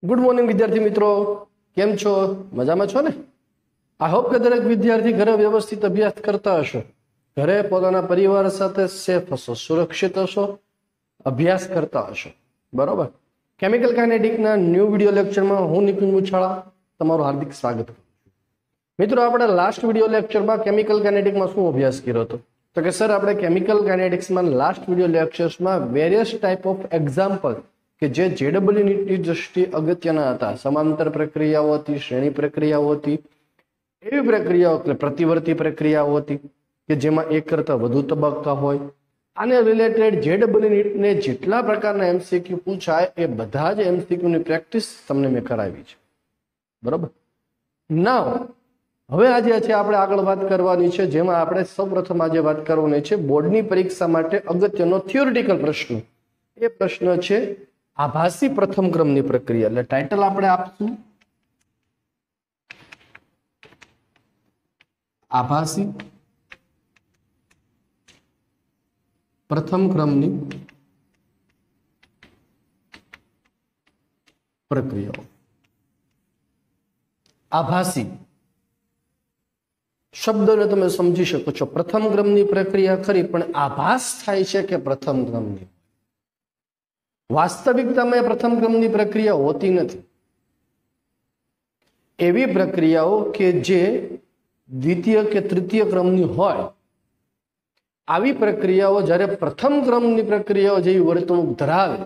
Good morning विद्यार्थी मित्रों, केम छो? मजा में छो ने? आई होप के दरेक विद्यार्थी घरे व्यवस्थित अभ्यास करता हशो, घरे पोताना परिवार साथे सेफ हशो, सुरक्षित हशो, अभ्यास करता हशो। बरोबर। केमिकल काइनेटिक ना न्यू विडियो लेक्चर में हूँ निपुण मुछाड़ा तमारू हार्दिक स्वागत करूं। मित्रों, आपणे लास्ट विडियो लेक्चर में केमिकल काइनेटिक में शुं अभ्यास कर्यो हतो? तो कि सर आपणे केमिकल काइनेटिक्स में लास्ट विडियो लेक्चर्स में वेरियस टाइप ऑफ एग्जाम्पल कि जे जेडब्ल्यू नीटनी दृष्टि अगत्यना हता, समांतर प्रक्रियाओ हती, श्रेणी प्रक्रियाओ हती, एवी प्रक्रियाओ એટલે प्रतिवर्ती प्रक्रियाओ हती કે જેમાં એક કરતા વધુ તબક્કા હોય। આને રિલેટેડ જેડબ્લ્યુ નીટને જેટલા પ્રકારના એમસીક્યુ પૂછાય એ બધા જ એમસીક્યુ ની પ્રેક્ટિસ તમને મેં કરાવી છે। બરાબર। નાઉ હવે આજે છે આપણે આગળ વાત કરવાની છે, જેમાં આપણે સૌપ્રથમ આજે વાત કરવાની છે બોર્ડની પરીક્ષા માટે અગત્યનો થિયોરિટિકલ પ્રશ્ન। એ પ્રશ્ન છે आभासी प्रथम क्रम की प्रक्रिया। એટલે टाइटल આપણે આપશું आभासी प्रथम क्रम की प्रक्रिया। आभासी शब्द ने તમે સમજી શકો છો। प्रथम क्रम की प्रक्रिया खरी, पण आभास થાય છે કે प्रथम क्रम की? वास्तविकता में प्रथम क्रम की प्रक्रिया होती नहीं। एवी प्रक्रियाओं के जे द्वितीय के तृतीय क्रम की होय, आवी प्रक्रियाओं जયારે प्रथम क्रम की प्रक्रियाओं जेवी वर्तणूक धरावे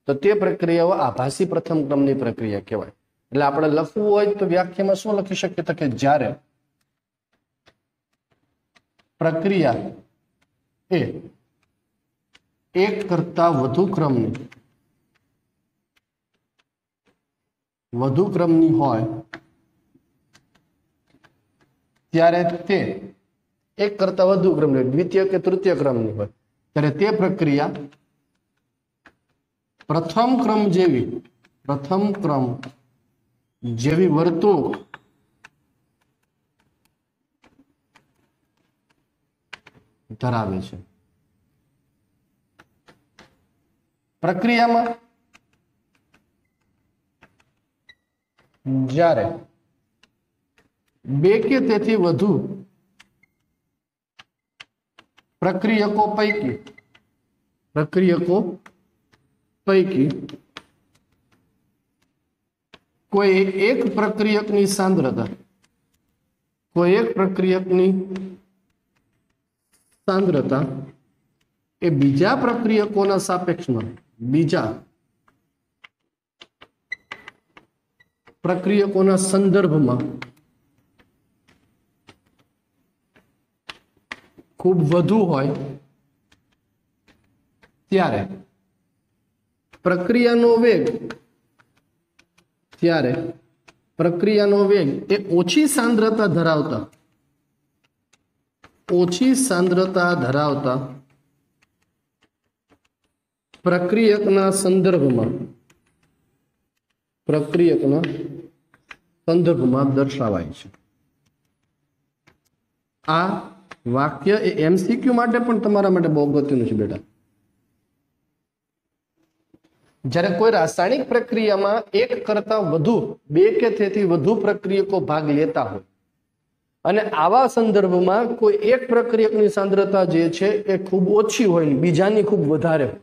तो ते प्रक्रियाओं आभासी प्रथम क्रम की प्रक्रिया कहेवाय। એટલે આપણે લખવું હોય તો વ્યાખ્યામાં શું લખી શકીએ? તો કે જ્યારે પ્રક્રિયા એ एक करता વધુ क्रमनी होय त्यारे ते एक करता વધુ क्रमनी, द्वितीय के तृतीय क्रमनी होय त्यारे ते प्रक्रिया प्रथम क्रम जेवी वर्तणूक धरावे छे। प्रक्रिया में જ્યારે બે કે તેથી વધુ પ્રક્રિયકો પૈકી કોઈ એક પ્રક્રિયકની સાંદ્રતા એ બીજા પ્રક્રિયકોના સાપેક્ષમાં બીજા પ્રક્રિયકોના સંદર્ભમાં ખૂબ વધુ હોય ત્યારે પ્રક્રિયાનો વેગ એ ઓછી સાંદ્રતા ધરાવતા પ્રક્રિયકના સંદર્ભમાં દર્શાવાય છે। આ વાક્ય એ એમસીક્યુ માટે પણ તમારા માટે બહુ અગત્યનું છે બેટા। જ્યારે કોઈ રાસાયણિક પ્રક્રિયામાં એક કરતા વધુ બે કે તેથી વધુ પ્રક્રિયકો ભાગ લેતા હોય અને આવા સંદર્ભમાં કોઈ એક પ્રક્રિયકની સાંદ્રતા જે છે એ ખૂબ ઓછી હોય ને બીજાની ખૂબ વધારે હોય,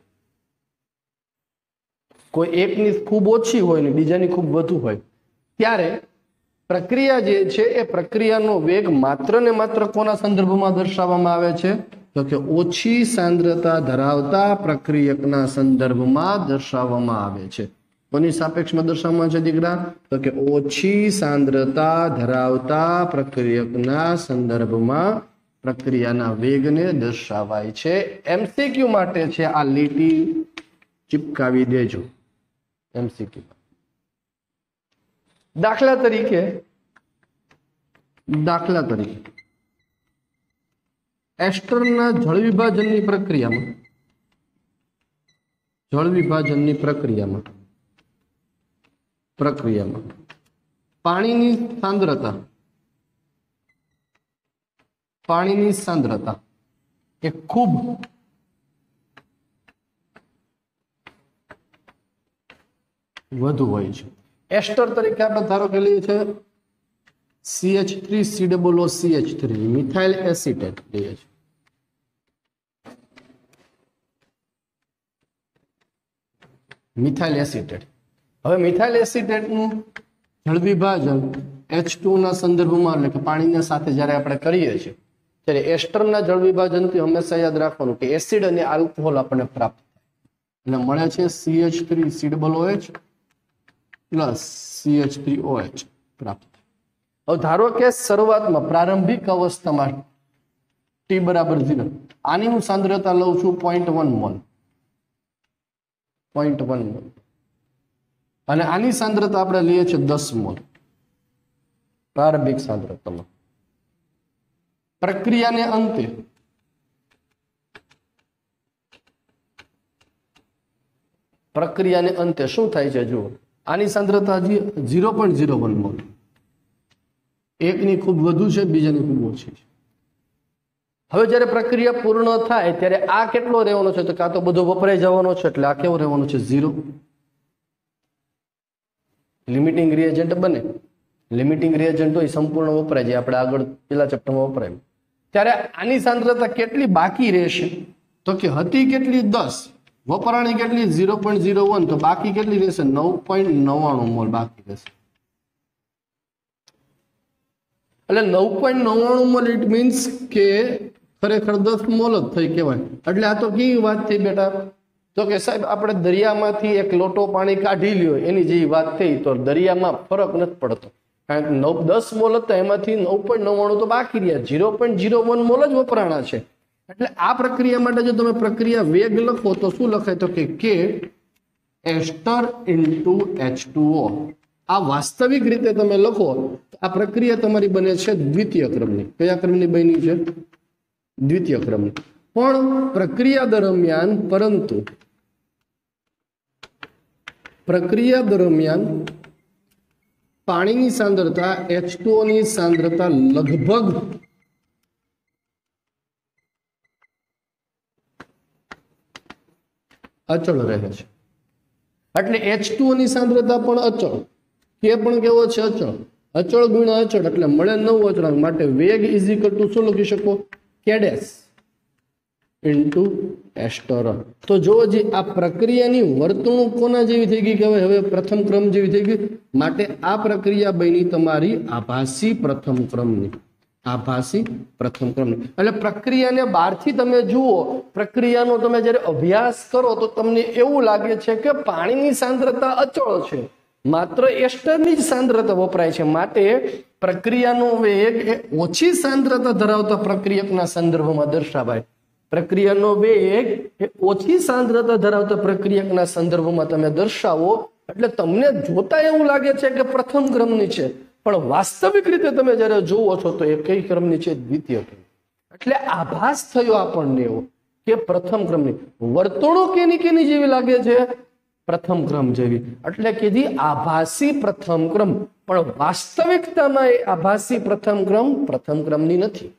કોઈ એકની ખૂબ ઓછી હોય ને બીજાની ખૂબ વધુ હોય, ત્યારે પ્રક્રિયા જે છે એ પ્રક્રિયાનો વેગ માત્ર ને માત્ર કોના સંદર્ભમાં દર્શાવવામાં આવે છે? તો કે ઓછી સાંદ્રતા ધરાવતા પ્રક્રિયકના સંદર્ભમાં દર્શાવવામાં આવે છે। કોની સાપેક્ષમાં દર્શાવવામાં છે દીકરા? તો કે ઓછી સાંદ્રતા ધરાવતા પ્રક્રિયકના સંદર્ભમાં પ્રક્રિયાના વેગને દર્શાવાય છે। એમસીક્યુ માટે છે, આ લીટી ચિપકાવી દેજો एमसीक्यू। दाखला तरीके एस्टरना जल विभाजननी प्रक्रिया में पाणीनी सांद्रता એ ખૂબ વધુ હોય છે। એસ્ટર તરીકે આપણે ધારો કે લઈએ છે CH3COOCH3 મિથાઇલ એસિટેટ લઈએ છે. Methyl acetate. હવે મિથાઇલ એસિટેટનું જળ વિભાજન H2 ના સંદર્ભમાં એટલે કે પાણીના સાથે જ્યારે આપણે કરીએ છીએ ત્યારે એસ્ટરના જળ વિભાજનથી હંમેશા યાદ રાખવાનું કે એસિડ અને આલ્કોહોલ આપણને પ્રાપ્ત થાય એટલે મળે છે CH3COOH પ્લસ CH3OH પ્રાપ્ત. હવે ધારો કે શરૂઆતમાં પ્રારંભિક અવસ્થામાં T બરાબર 0 આની હું સાંદ્રતા લઉં છું 0.1 મોલ 0.1 મોલ અને આની સાંદ્રતા આપણે લઈએ છીએ 10 મોલ પ્રારંભિક સાંદ્રતામાં. પ્રક્રિયાને અંતે શું થાય છે જુઓ, આની સાંદ્રતા 0.01 મોલ, એકની ખૂબ વધુ છે બીજાની ખૂબ ઓછી છે. હવે જ્યારે પ્રક્રિયા પૂર્ણ થાય ત્યારે આ કેટલો રહેવાનો છે તો કાં તો બધો વપરાઈ જવાનો છે એટલે આ કેવો રહેવાનો છે 0. લિમિટિંગ રિએજન્ટ બને, લિમિટિંગ રિએજન્ટ હોય સંપૂર્ણ વપરાય જાય, આપણે આગળ પેલા ચેપ્ટરમાં વપરાય. ત્યારે આની સાંદ્રતા કેટલી બાકી રહેશે તો કે હતી કેટલી 10, વપરાણી કેટલી 0.01, તો બાકી કેટલી રહેશે 9.99 મોલ બાકી રહેશે. એટલે 9.99 મોલ ઇટ મીન્સ કે ખરેખર 10 મોલ જ થઈ કહેવાય. એટલે આ તો કેવી વાત થઈ બેટા તો કે સાહેબ આપણે દરિયામાંથી એક લોટો પાણી કાઢી લ્યો એની જેવી વાત થઈ, તો દરિયામાં ફરક નથી પડતો કારણ કે 10 મોલ હતા એમાંથી 9.99 તો બાકી રહ્યા, 0.01 મોલ જ વપરાણા છે. એટલે આ પ્રક્રિયા માટે જો તમે પ્રક્રિયા વેગ લખો તો શું લખાય તો કે K એસ્ટર ઇન્ટુ H2O. આ વાસ્તવિક રીતે તમે લખો તો આ પ્રક્રિયા તમારી બને છે દ્વિતીય ક્રમની. કયા ક્રમની બની છે? દ્વિતીય ક્રમની. પણ પ્રક્રિયા દરમિયાન પાણીની સાંદ્રતા H2O ની સાંદ્રતા લગભગ અચળ રહે છે. એટલે H2O ની સાંદ્રતા પણ અચળ, K પણ કેવો છે અચળ, અચળ ગુણ્યા અચળ એટલે મળે 9 અચળાંક. માટે વેગ ઇઝ ઇક્વલ ટુ શું લખી શકો K ડેશ ઇન્ટુ એસ્ટર. તો જો આ પ્રક્રિયાની વર્તણૂક કોના જેવી થઈ ગઈ કે હવે પ્રથમ ક્રમ જેવી થઈ ગઈ. માટે આ પ્રક્રિયા બની તમારી આભાસી પ્રથમ ક્રમની. આભાસી પ્રથમ ક્રમની એટલે પ્રક્રિયાને બહારથી તમે જુઓ, પ્રક્રિયાનો તમે જ્યારે અભ્યાસ કરો તો તમને એવું લાગે છે કે પાણીની સાંદ્રતા અચળ છે, માત્ર એસ્ટરની જ સાંદ્રતા વપરાય છે. માટે પ્રક્રિયાનો વેગ એ ઓછી સાંદ્રતા ધરાવતા પ્રક્રિયકના સંદર્ભમાં દર્શાવાય. પ્રક્રિયાનો વેગ એ ઓછી સાંદ્રતા ધરાવતા પ્રક્રિયકના સંદર્ભમાં તમે દર્શાવો એટલે તમને જોતા એવું લાગે છે કે પ્રથમ ક્રમની છે, પણ વાસ્તવિક રીતે તમે જ્યારે જુઓ છો તો એ કઈ ક્રમની છે? દ્વિતીય ક્રમ. એટલે આભાસ થયો આપણને એવો કે પ્રથમ ક્રમની. વર્તણૂક કેની જેવી લાગે છે? પ્રથમ ક્રમ જેવી. એટલે કીધી આભાસી પ્રથમ ક્રમ, પણ વાસ્તવિકતામાં એ આભાસી પ્રથમ ક્રમની નથી.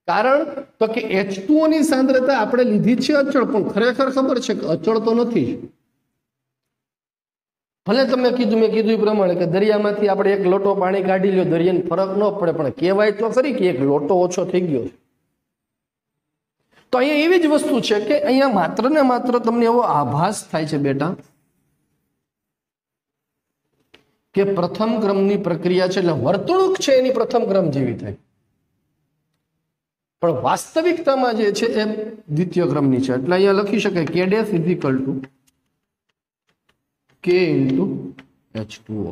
કારણ તો કે H2O ની સાંદ્રતા આપણે લીધી છે અચળ, પણ ખરેખર ખબર છે કે અચળ તો નથી. ભલે તમે મેં કીધું એ પ્રમાણે કે દરિયામાંથી આપણે એક લોટો પાણી કાઢી લ્યો, દરિયાને ફરક ન પડે, પણ કહેવાય તો ખરી કે એક લોટો ઓછો થઈ ગયો છે. તો અહીંયા એવી જ વસ્તુ છે કે અહીંયા માત્ર ને માત્ર તમને એવો આભાસ થાય છે બેટા કે પ્રથમ ક્રમની પ્રક્રિયા છે, એટલે વર્તણૂક છે એની પ્રથમ ક્રમ જેવી થાય, પણ વાસ્તવિકતામાં જે છે એ દ્વિતીય ક્રમની છે. એટલે અહીંયા લખી શકાય K dash is equal two K into H2O.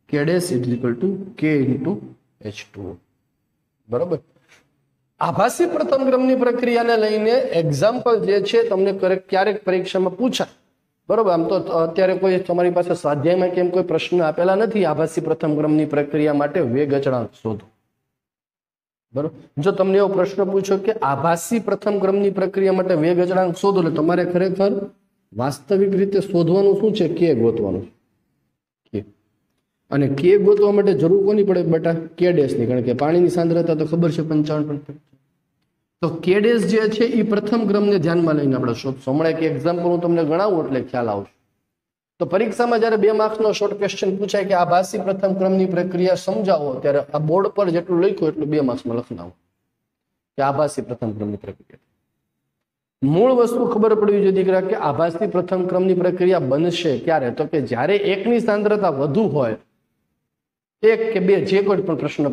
K dash is equal two K into H2O. બરોબર. આભાસી પ્રથમ ક્રમની પ્રક્રિયાને લઈને એક્ઝામ્પલ જે છે તમને ક્યારેક પરીક્ષામાં પૂછાય. બરોબર. આમ તો અત્યારે કોઈ તમારી પાસે સ્વાધ્યાયમાં કેમ કોઈ પ્રશ્ન આપેલા નથી આભાસી પ્રથમ ક્રમની પ્રક્રિયા માટે વેગ અચળાંક શોધો. બરોબર. જો તમને એવો પ્રશ્ન પૂછો કે આભાસી પ્રથમ ક્રમની પ્રક્રિયા માટે વેગ અચળાંક શોધો, એટલે તમારે ખરેખર વાસ્તવિક રીતે શોધવાનું શું છે? K ગોતવાનું છે. અને K ગોતવા માટે જરૂર કોની પડે બેટા? K ડેશની. કારણ કે પાણીની સાંદ્રતા તો ખબર છે 55. તો K ડેશ જે છે એ પ્રથમ ક્રમને ધ્યાનમાં લઈને આપણે શોધશું. હમણાં એક એક્ઝામ્પલ હું તમને ગણાવું એટલે ખ્યાલ આવશે. તો પરીક્ષામાં જ્યારે 2 માર્ક્સનો શોર્ટ ક્વેશ્ચન પૂછાય કે આભાસી પ્રથમ ક્રમની પ્રક્રિયા સમજાવો, ત્યારે આ બોર્ડ પર જેટલું લખ્યું એટલું 2 માર્ક્સમાં લખનાવું કે આભાસી પ્રથમ ક્રમની પ્રક્રિયા. મૂળ વસ્તુ ખબર પડવી જોઈએ દીકરા કે આભાસી પ્રથમ ક્રમની પ્રક્રિયા બનશે ક્યારે, તો કે જ્યારે એકની સાંદ્રતા વધુ હોય, 1 કે 2 જે કોઈ પણ પ્રશ્ન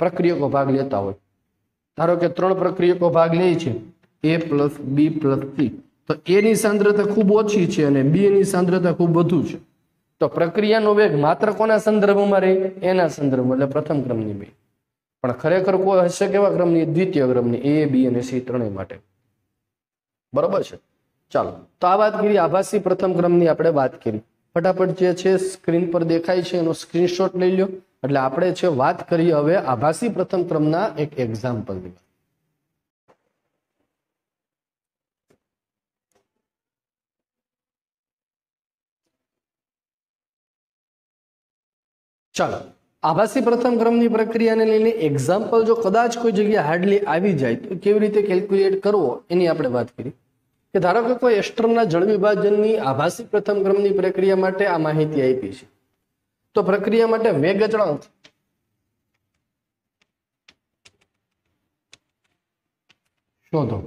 પ્રક્રિયકો ભાગ લેતા હોય. ધારો કે 3 પ્રક્રિયકો ભાગ લે છે, A + B + C, તો A ની સાંદ્રતા ખૂબ ઓછી છે અને B ની સાંદ્રતા ખૂબ વધુ છે, તો પ્રક્રિયાનો વેગ માત્ર કોના સંદર્ભમાં રહે? એના સંદર્ભમાં, એટલે પ્રથમ ક્રમની બે. પણ ખરેખર કોઈ હશે કેવા ક્રમની? દ્વિતીય ક્રમની, A, B અને C ત્રણેય માટે. બરોબર છે. ચાલો, તો આ વાત કરી આભાસી પ્રથમ ક્રમની આપણે વાત કરી. ફટાફટ જે છે સ્ક્રીન પર દેખાય છે એનો સ્ક્રીનશોટ લઈ લો. એટલે આપણે છે વાત કરીએ હવે આભાસી પ્રથમ ક્રમના એક એક્ઝામ્પલની. ચાલો, આભાસી પ્રથમ ક્રમની પ્રક્રિયાને લઈને એક્ઝામ્પલ જો કદાચ કોઈ જગ્યાએ હાર્ડલી આવી જાય તો કેવી રીતે કેલ્ક્યુલેટ કરવો એની આપણે વાત કરી. કે ધારો કે કોઈ એસ્ટરના જળ વિભાજનની આભાસી પ્રથમ ક્રમની પ્રક્રિયા માટે આ માહિતી આપી છે, તો પ્રક્રિયા માટે વેગ અચળાંક શોધો,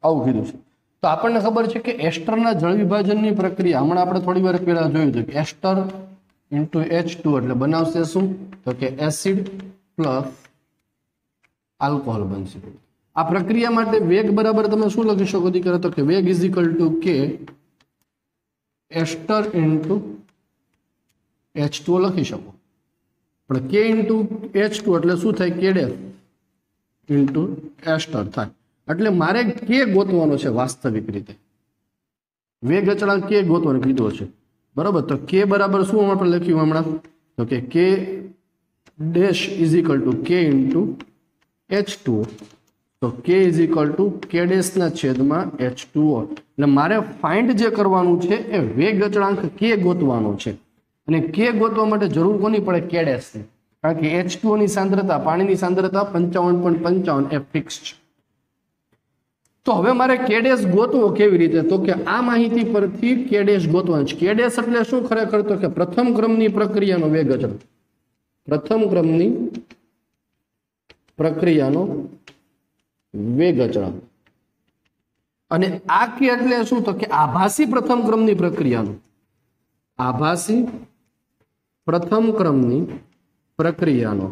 આવું કીધું છે. તો આપણને ખબર છે કે એસ્ટરના જળ વિભાજનની પ્રક્રિયા હમણાં આપણે થોડી વાર પહેલા જોયું છે કે એસ્ટર ઇન્ટુ H2 એટલે બનાવશે શું? તો કે એસિડ પ્લસ આલ્કોહોલ બનશે. આ પ્રક્રિયા માટે વેગ બરાબર તમે શું લખી શકો દીકરા? તો કે વેગ is equal two K ester into H2 લખી શકો. પણ K ઇન્ટુ H2 એટલે શું થાય? K ડેશ ઇન્ટુ એસ્ટર થાય. એટલે મારે K ગોતવાનો છે વાસ્તવિક રીતે. વેગ અચળાંક K ગોતવાનો કીધો છે, બરાબર. તો K બરાબર શું આપણે લખ્યું હમણાં? તો કે K dash is equal two K into H2. તો K is equal two K dash ના છેદમાં H2O. એટલે મારે ફાઇન્ડ જે કરવાનું છે એ વેગ અચળાંક K ગોતવાનો છે. અને K ગોતવા માટે જરૂર કોની પડે? K ડેશની. કારણ કે H2O ની સાંદ્રતા, પાણીની સાંદ્રતા 55.55 એ ફિક્સ છે. તો હવે મારે K ડેશ ગોતવો કેવી રીતે? તો કે આ માહિતી પરથી K ડેશ ગોતવાનું છે. K ડેશ એટલે શું ખરેખર? તો કે પ્રથમ ક્રમની પ્રક્રિયાનો વેગ અચળાંક. પ્રથમ ક્રમની પ્રક્રિયાનો વેગ અચળાંક. અને આ K એટલે શું? તો કે આભાસી પ્રથમ ક્રમની પ્રક્રિયાનો, આભાસી પ્રથમ ક્રમની પ્રક્રિયાનો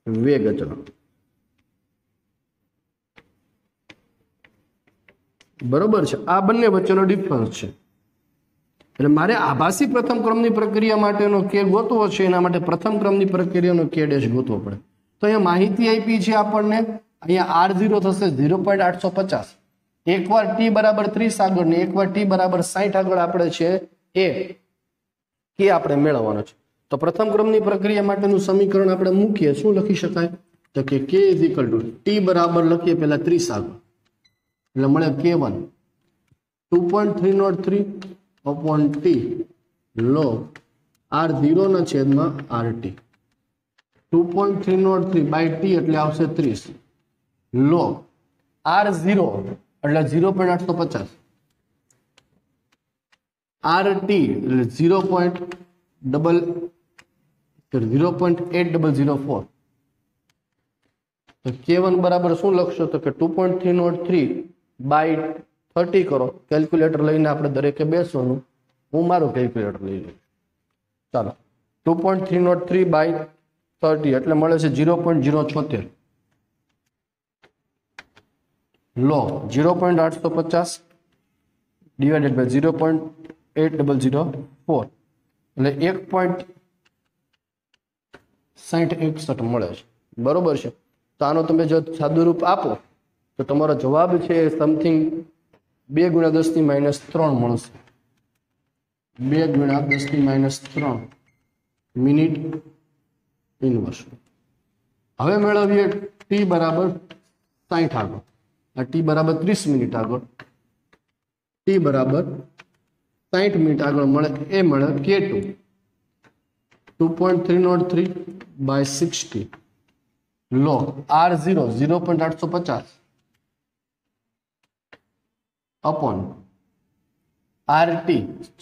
વેગ અચળાંક. બરોબર છે. આ બંને વચ્ચેનો ડિફરન્સ છે. એટલે મારે આભાસી પ્રથમ ક્રમની પ્રક્રિયા માટેનો K ગોતવો છે, એના માટે પ્રથમ ક્રમની પ્રક્રિયાનો K ડેશ ગોતવો પડે. તો અહીંયા માહિતી આપી છે આપણને. અહીંયા R0 થશે 0.850. એકવાર T બરાબર 30 આગળ ને એકવાર T બરાબર 60 આગળ આપણે છે એ K આપણે મેળવવાનો છે. તો પ્રથમ ક્રમની પ્રક્રિયા માટેનું સમીકરણ આપણે મૂકીએ. શું લખી શકાય? તો કે K is equal two T બરાબર લખીએ પહેલા 30 આગળ, એટલે મળે K1 2.303 upon T log R0 ના છેદમાં RT. 2.303 by T એટલે આવશે 30 log R0 એટલે 0.850 RT એટલે 0.8004. તો K1 બરાબર શું લખશો? તો કે 2.303 by 30 કરો. કેલ્ક્યુલેટર લઈને આપણે દરેકે બેસવાનું. હું મારું કેલ્ક્યુલેટર લઈ લઉં. ચાલો, 2.303 by 30 એટલે મળે છે 0.076 લો 0.850 ડિવાઇડેડ બાય 0.8004 એટલે 1.6061 મળે છે. બરોબર છે. તો આનો તમે જો સાદુરૂપ આપો તો તમારો જવાબ છે સમથિંગ 2 × 10⁻³ મળશે. 2 × 10⁻³ મિનિટ ઇનવર્સ. હવે મેળવીએ T બરાબર 60 આગળ, આ T બરાબર 30 મિનિટ આગળ, T બરાબર 60 મિનિટ આગળ મળે એ મળે K2 2.303 by 60 log R0 0.850 upon RT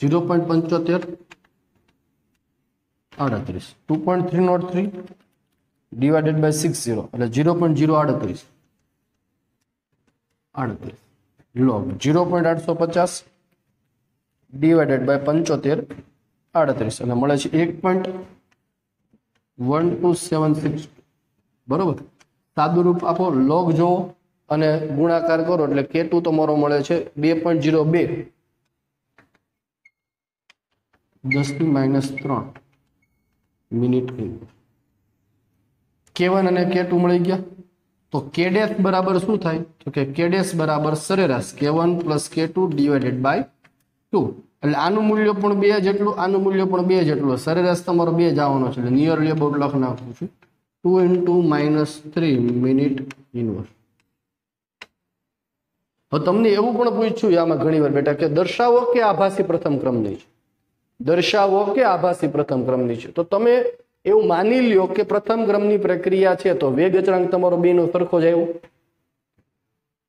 0.75 38 2.303 divided by 60 એટલે 0.038 log 0.850 divided by 75 38 એટલે મળે છે 1.1276 બરોબર. સાદું રૂપ આપો, log જો અને ગુણાકાર કરો એટલે K2 તમારો મળે છે 2.02 10⁻³ મિનિટ. K1 અને K2 મળી ગયા. તો K' બરાબર શું થાય? તો કે K' બરાબર સરેરાશ K1 + K2 ડિવાઇડેડ બાય 2. એટલે આનું મૂલ્ય પણ 2 જેટલું, આનું મૂલ્ય પણ 2 જેટલું, સરેરાશ તમારો 2 જ આવવાનો છે. એટલે નિયરલી અબાઉટ લખી નાખું છું 2 × -3 મિનિટ ઇનવર્સ. હવે તમને એવું પણ પૂછ્યું આમાં ઘણી વાર બેટા કે દર્શાવો કે આભાસી પ્રથમ ક્રમની છે, દર્શાવો કે આભાસી પ્રથમ ક્રમની છે. તો તમે એવું માની લ્યો કે પ્રથમ ક્રમની પ્રક્રિયા છે તો વેગ અચળાંક તમારો 2 નો સરખો જ આવ્યો.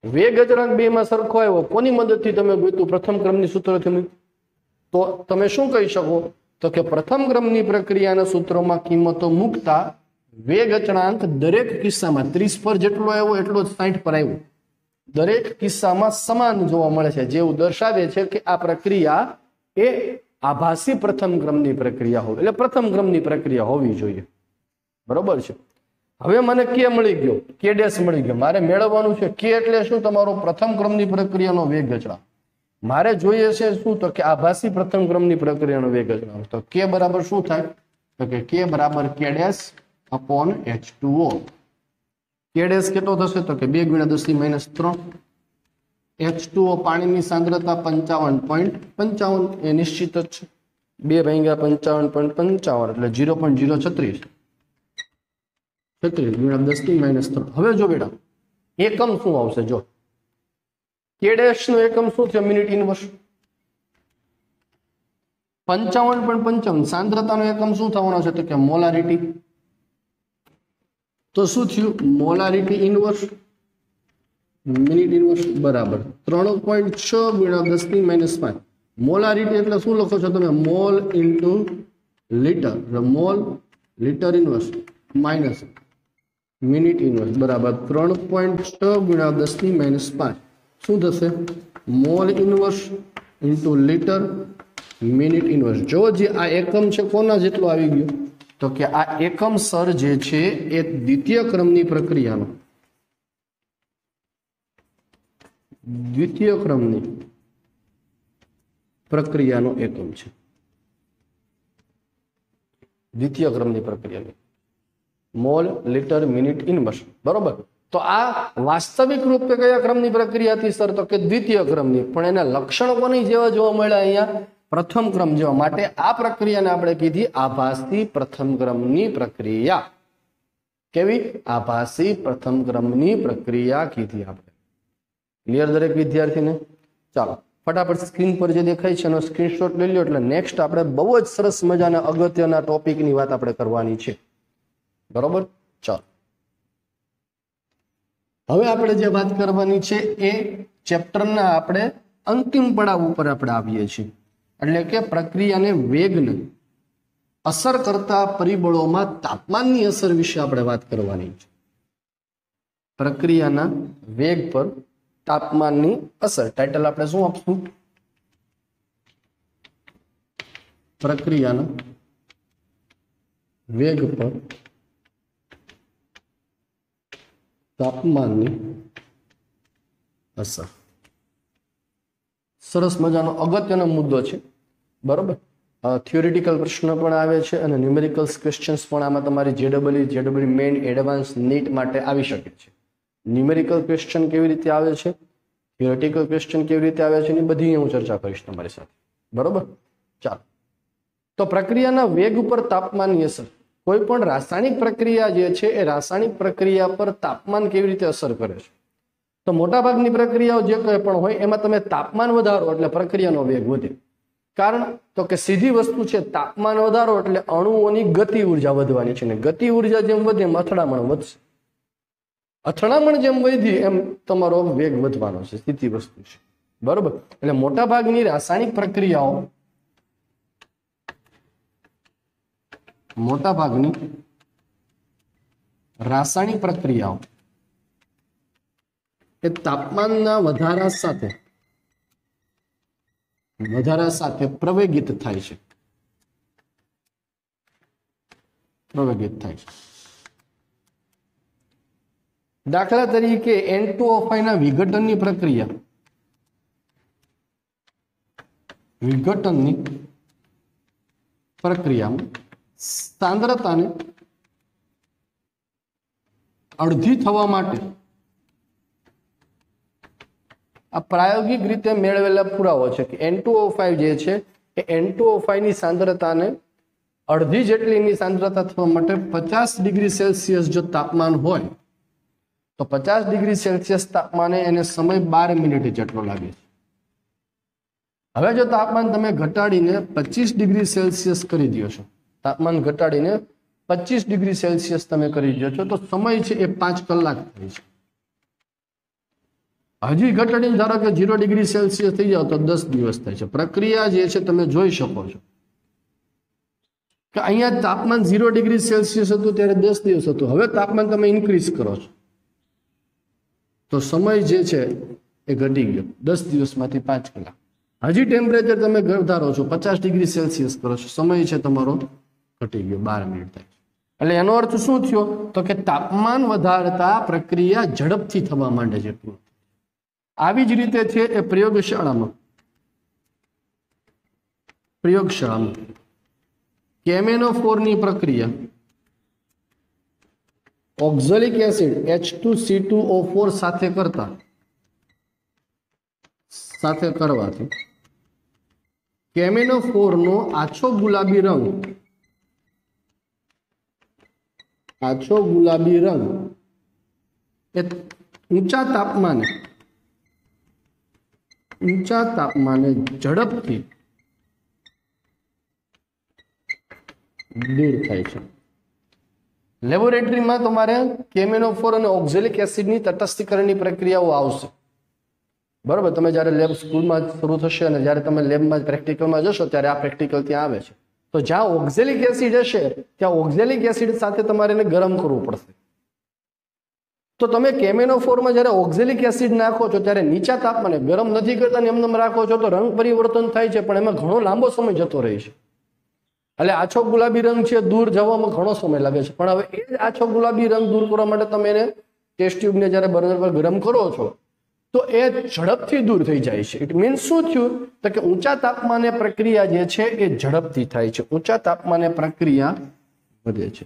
વેગ અચળાંક 2 માં સરખો આવ્યો, કોની મદદથી તમે ગોત્યું? પ્રથમ ક્રમની સૂત્રથી. તો તમે શું કહી શકો? તો કે પ્રથમ ક્રમની પ્રક્રિયાના સૂત્રોમાં કિંમતો મૂકતા વેગ અચળાંક દરેક કિસ્સામાં 30 પર જેટલો આવ્યો એટલો જ 60 પર આવ્યો. દરેક કિસ્સામાં સમાન જોવા મળે છે, જેવું દર્શાવે છે કે આ પ્રક્રિયા એ આભાસી પ્રથમ ક્રમની પ્રક્રિયા હોય, એટલે પ્રથમ ક્રમની પ્રક્રિયા હોવી જોઈએ. બરોબર છે. હવે મને K મળી ગયો, K' મળી ગયો. મારે મેળવવાનું છે K એટલે શું? તમારો પ્રથમ ક્રમની પ્રક્રિયાનો વેગ અચળાંક. મારે જોઈએ છે શું? તો કે આભાસી પ્રથમ ક્રમની પ્રક્રિયાનો વેગ અચળાંક. તો K બરાબર શું થાય? તો કે K બરાબર K' upon H2O. K' કેટલો થશે? તો કે 2 × 10⁻³ H2O પાણીની સાંદ્રતા 55.55 એ નિશ્ચિત જ છે. 2 × 55.55 એટલે 0.036 × 10⁻³. હવે જો બેટા એકમ શું આવશે? જો K' નું એકમ શું છે? Minute inverse. 55.55 સાંદ્રતાનો એકમ શું થવાનો છે? તો કે મોલારિટી. તો શું થયું? મોલારિટી ઇનવર્સ મિનિટ ઇનવર્સ બરાબર 3.6 × 10⁻5. મોલારિટી એટલે શું લખો છો તમે? Mall into litre. Mall litre inverse minus minute inverse બરાબર 3.6 × 10⁻5. શું થશે? Mall inverse into litre minute inverse. જો જે આ એકમ છે કોના જેટલો આવી ગયો? તો કે આ એકમ સર જે છે એ દ્વિતીય ક્રમની પ્રક્રિયાનો એકમ છે. દ્વિતીય ક્રમની પ્રક્રિયાનો મોલ લીટર મિનિટ ઇનવર્સ. બરોબર. તો આ વાસ્તવિક રૂપે કયા ક્રમની પ્રક્રિયા હતી સર? તો કે દ્વિતીય ક્રમની. પણ એના લક્ષણો કોની જેવા જોવા મળ્યા? અહીંયા પ્રથમ ક્રમ જેવા. માટે આ પ્રક્રિયાને આપણે કીધી આભાસી પ્રથમ ક્રમની પ્રક્રિયા. કેવી? આભાસી પ્રથમ ક્રમની પ્રક્રિયા કીધી આપણે. ક્લિયર દરેક વિદ્યાર્થીને? ચાલો ફટાફટ સ્ક્રીન પર જે દેખાય છે એનો સ્ક્રીનશોટ લઈ લો. એટલે નેક્સ્ટ આપણે બહુ જ સરસ મજાના અગત્યના ટોપિકની વાત આપણે કરવાની છે. બરોબર. ચાલો હવે આપણે જે વાત કરવાની છે એ ચેપ્ટરના આપણે અંતિમ પડાવ ઉપર આપણે આવીએ છીએ. એટલે કે પ્રક્રિયાને વેગને અસર કરતા પરિબળોમાં તાપમાનની અસર વિશે આપણે વાત કરવાની છે. પ્રક્રિયાના વેગ પર તાપમાનની અસર. ટાઇટલ આપણે શું આપશું? પ્રક્રિયાના વેગ પર તાપમાનની અસર. સરસ મજાનો અગત્યનો મુદ્દો છે. બરોબર. થિયોરિટિકલ પ્રશ્ન પણ આવે છે અને ન્યુમેરિકલ્સ ક્વેશ્ચન્સ પણ આમાં તમારી જેડબલઈ મેઇન એડવાન્સ નીટ માટે આવી શકે છે. ન્યુમેરિકલ ક્વેશ્ચન કેવી રીતે આવે છે, થિયોરિટિકલ ક્વેશ્ચન કેવી રીતે આવે છે, એની બધી હું ચર્ચા કરીશ તમારી સાથે. બરોબર. ચાલો તો પ્રક્રિયાના વેગ ઉપર તાપમાનની અસર. કોઈ પણ રાસાયણિક પ્રક્રિયા જે છે એ રાસાયણિક પ્રક્રિયા પર તાપમાન કેવી રીતે અસર કરે છે? તો મોટાભાગની પ્રક્રિયાઓ જે કંઈ પણ હોય એમાં તમે તાપમાન વધારો એટલે પ્રક્રિયાનો વેગ વધે. કારણ તો કે સીધી વસ્તુ છે, તાપમાન વધારો એટલે અણુઓની ગતિ ઉર્જા વધવાની છે, ને ગતિ ઉર્જા જેમ વધે એમ અથડામણ વધશે. અથડામણ જેમ વધી એમ તમારો વેગ વધવાનો છે. સીધી વસ્તુ છે. बरोबर। એટલે મોટાભાગની રાસાયણિક પ્રક્રિયાઓ એ તાપમાનના વધારા સાથે પ્રવેગિત થાય છે। દાખલા તરીકે N2O5 ના વિઘટનની પ્રક્રિયામાં સાંદ્રતાને અડધી થવા માટે આ પ્રાયોગિક રીતે મેળવેલા પુરાવો છે કે N2O5 જે છે એ N2O5 ની સાંદ્રતાને અડધી જેટલીની સાંદ્રતા થવા માટે 50 ડિગ્રી સેલ્સિયસ જો તાપમાન હોય તો 50 ડિગ્રી સેલ્સિયસ તાપમાને એને સમય 12 મિનિટ જેટલો લાગે છે। હવે જો તાપમાન તમે ઘટાડીને 25 ડિગ્રી સેલ્સિયસ કરી દો છો, તાપમાન ઘટાડીને 25 ડિગ્રી સેલ્સિયસ તમે કરી દો છો તો સમય છે એ 5 કલાક થાય છે। હજી ઘટાડીને ધારો કે 0 ડિગ્રી સેલ્સિયસ થઈ જાવ તો 10 દિવસ થાય છે। પ્રક્રિયા જે છે તમે જોઈ શકો છો કે અહીંયા તાપમાન 0 ડિગ્રી સેલ્સિયસ હતું ત્યારે 10 દિવસ હતું, હવે તાપમાન તમે ઇન્ક્રીઝ કરો છો તો સમય જે છે એ ઘટી ગયો 10 દિવસમાંથી 5 કલાક। હજી ટેમ્પરેચર તમે વધારો છો 50 ડિગ્રી સેલ્સિયસ કરો છો, સમય છે તમારો ઘટી ગયો 12 મિનિટ થાય છે। એટલે એનો અર્થ શું થયો તો કે તાપમાન વધારતા પ્રક્રિયા ઝડપથી થવા માંડે છે। આવી જ રીતે છે એ પ્રયોગશાળામાં KMnO4 ની પ્રક્રિયા ઓક્ઝેલિક એસિડ H2C2O4 સાથે કરવાથી KMnO4 નો આછો ગુલાબી રંગ એ ઊંચા તાપમાને ઝડપથી દૂર થાય છે। લેબોરેટરીમાં તમારે KMnO4 અને ઓક્ઝેલિક એસિડની તટસ્થીકરણની પ્રક્રિયાઓ આવશે, બરોબર। તમે જ્યારે લેબ સ્કૂલમાં શરૂ થશે અને જ્યારે તમે લેબમાં પ્રેક્ટિકલમાં જશો ત્યારે આ પ્રેક્ટિકલ ત્યાં આવે છે। તો જ્યાં ઓક્ઝેલિક એસિડ હશે ત્યાં ઓક્ઝેલિક એસિડ સાથે તમારે એને ગરમ કરવું પડશે। તો તમે KMnO4 માં જ્યારે ઓક્ઝેલિક એસિડ નાખો છો ત્યારે નીચા તાપમાને ગરમ નથી કરતા ને એમને રાખો છો તો રંગ પરિવર્તન થાય છે, પણ એમાં ઘણો લાંબો સમય જતો રહે છે। એટલે આછો ગુલાબી રંગ છે દૂર જવામાં ઘણો સમય લાગે છે, પણ હવે એ જ આછો ગુલાબી રંગ દૂર કરવા માટે તમે એને ટેસ્ટ ટ્યુબને જ્યારે બર્નર પર ગરમ કરો છો તો એ ઝડપથી દૂર થઈ જાય છે। ઇટ મીન્સ શું થયું તો કે ઊંચા તાપમાને પ્રક્રિયા જે છે એ ઝડપથી થાય છે, ઊંચા તાપમાને પ્રક્રિયા વધે છે।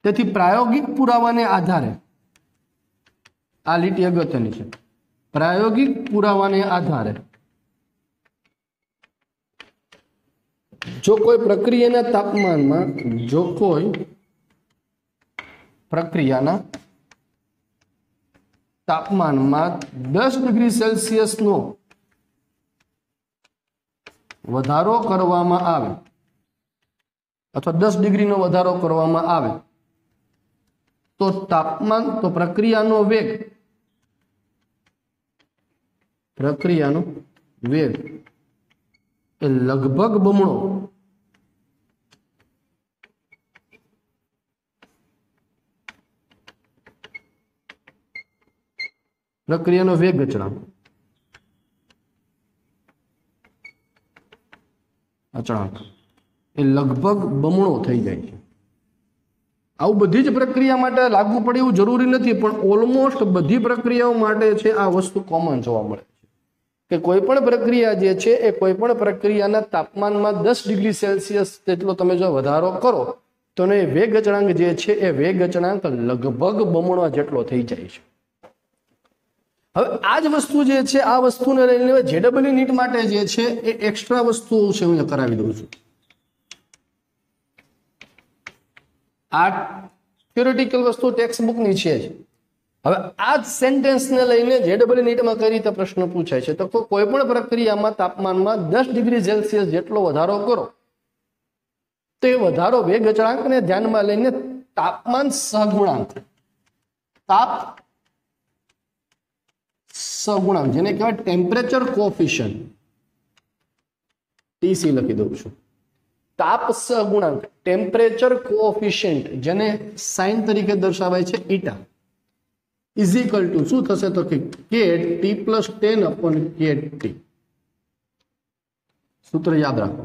તેથી પ્રાયોગિક પુરાવાને આધારે આ લીટી અગત્યની છે। પ્રાયોગિક પુરાવાને આધારે જો કોઈ પ્રક્રિયાના તાપમાનમાં 10 ડિગ્રી સેલ્સિયસનો વધારો કરવામાં આવે અથવા 10 ડિગ્રીનો વધારો કરવામાં આવે તો પ્રક્રિયાનો વેગ એ લગભગ બમણો પ્રક્રિયાનો વેગ અચળાંક એ લગભગ બમણો થઈ જાય છે। આવું બધી જ પ્રક્રિયા માટે લાગુ પડે એવું જરૂરી નથી, પણ ઓલમોસ્ટ બધી પ્રક્રિયાઓ માટે છે આ વસ્તુ કોમન જોવા મળે છે કે કોઈ પણ પ્રક્રિયા જે છે એ કોઈ પણ પ્રક્રિયાના તાપમાનમાં 10 ડિગ્રી સેલ્સિયસ જેટલો તમે જો વધારો કરો તો એ વેગ અચળાંક જે છે એ વેગ અચળાંક લગભગ બમણો જેટલો થઈ જાય છે। હવે આ જ વસ્તુ જે છે આ વસ્તુને લઈને JEE નીટ માટે જે છે એ એક્સ્ટ્રા વસ્તુઓ છે હું કરાવી દઉં છું। આ થિયોરેટિકલ વસ્તુ ટેક્સ્ટ બુકની છે જ। હવે આ જ સેન્ટેન્સને લઈને JEE નીટમાં કઈ રીતે પ્રશ્ન પૂછાય છે તો કોઈ પણ પ્રક્રિયામાં તાપમાનમાં 10 ડિગ્રી સેલ્સિયસ જેટલો વધારો કરો તો એ વધારો વેગ અચળાંકને ધ્યાનમાં લઈને તાપમાન સહગુણાંક, જેને કહેવાય ટેમ્પરેચર કોએફિશિયન્ટ, ટીસી લખી દઉં છું. તાપ સહગુણાંક ટેમ્પરેચર કોએફિશિયન્ટ, જેને સાઇન તરીકે દર્શાવાય છે ઈટા, ઇઝ ઇક્વલ ટુ શું થશે તો કે કે T plus 10 upon k T. સૂત્ર યાદ રાખો.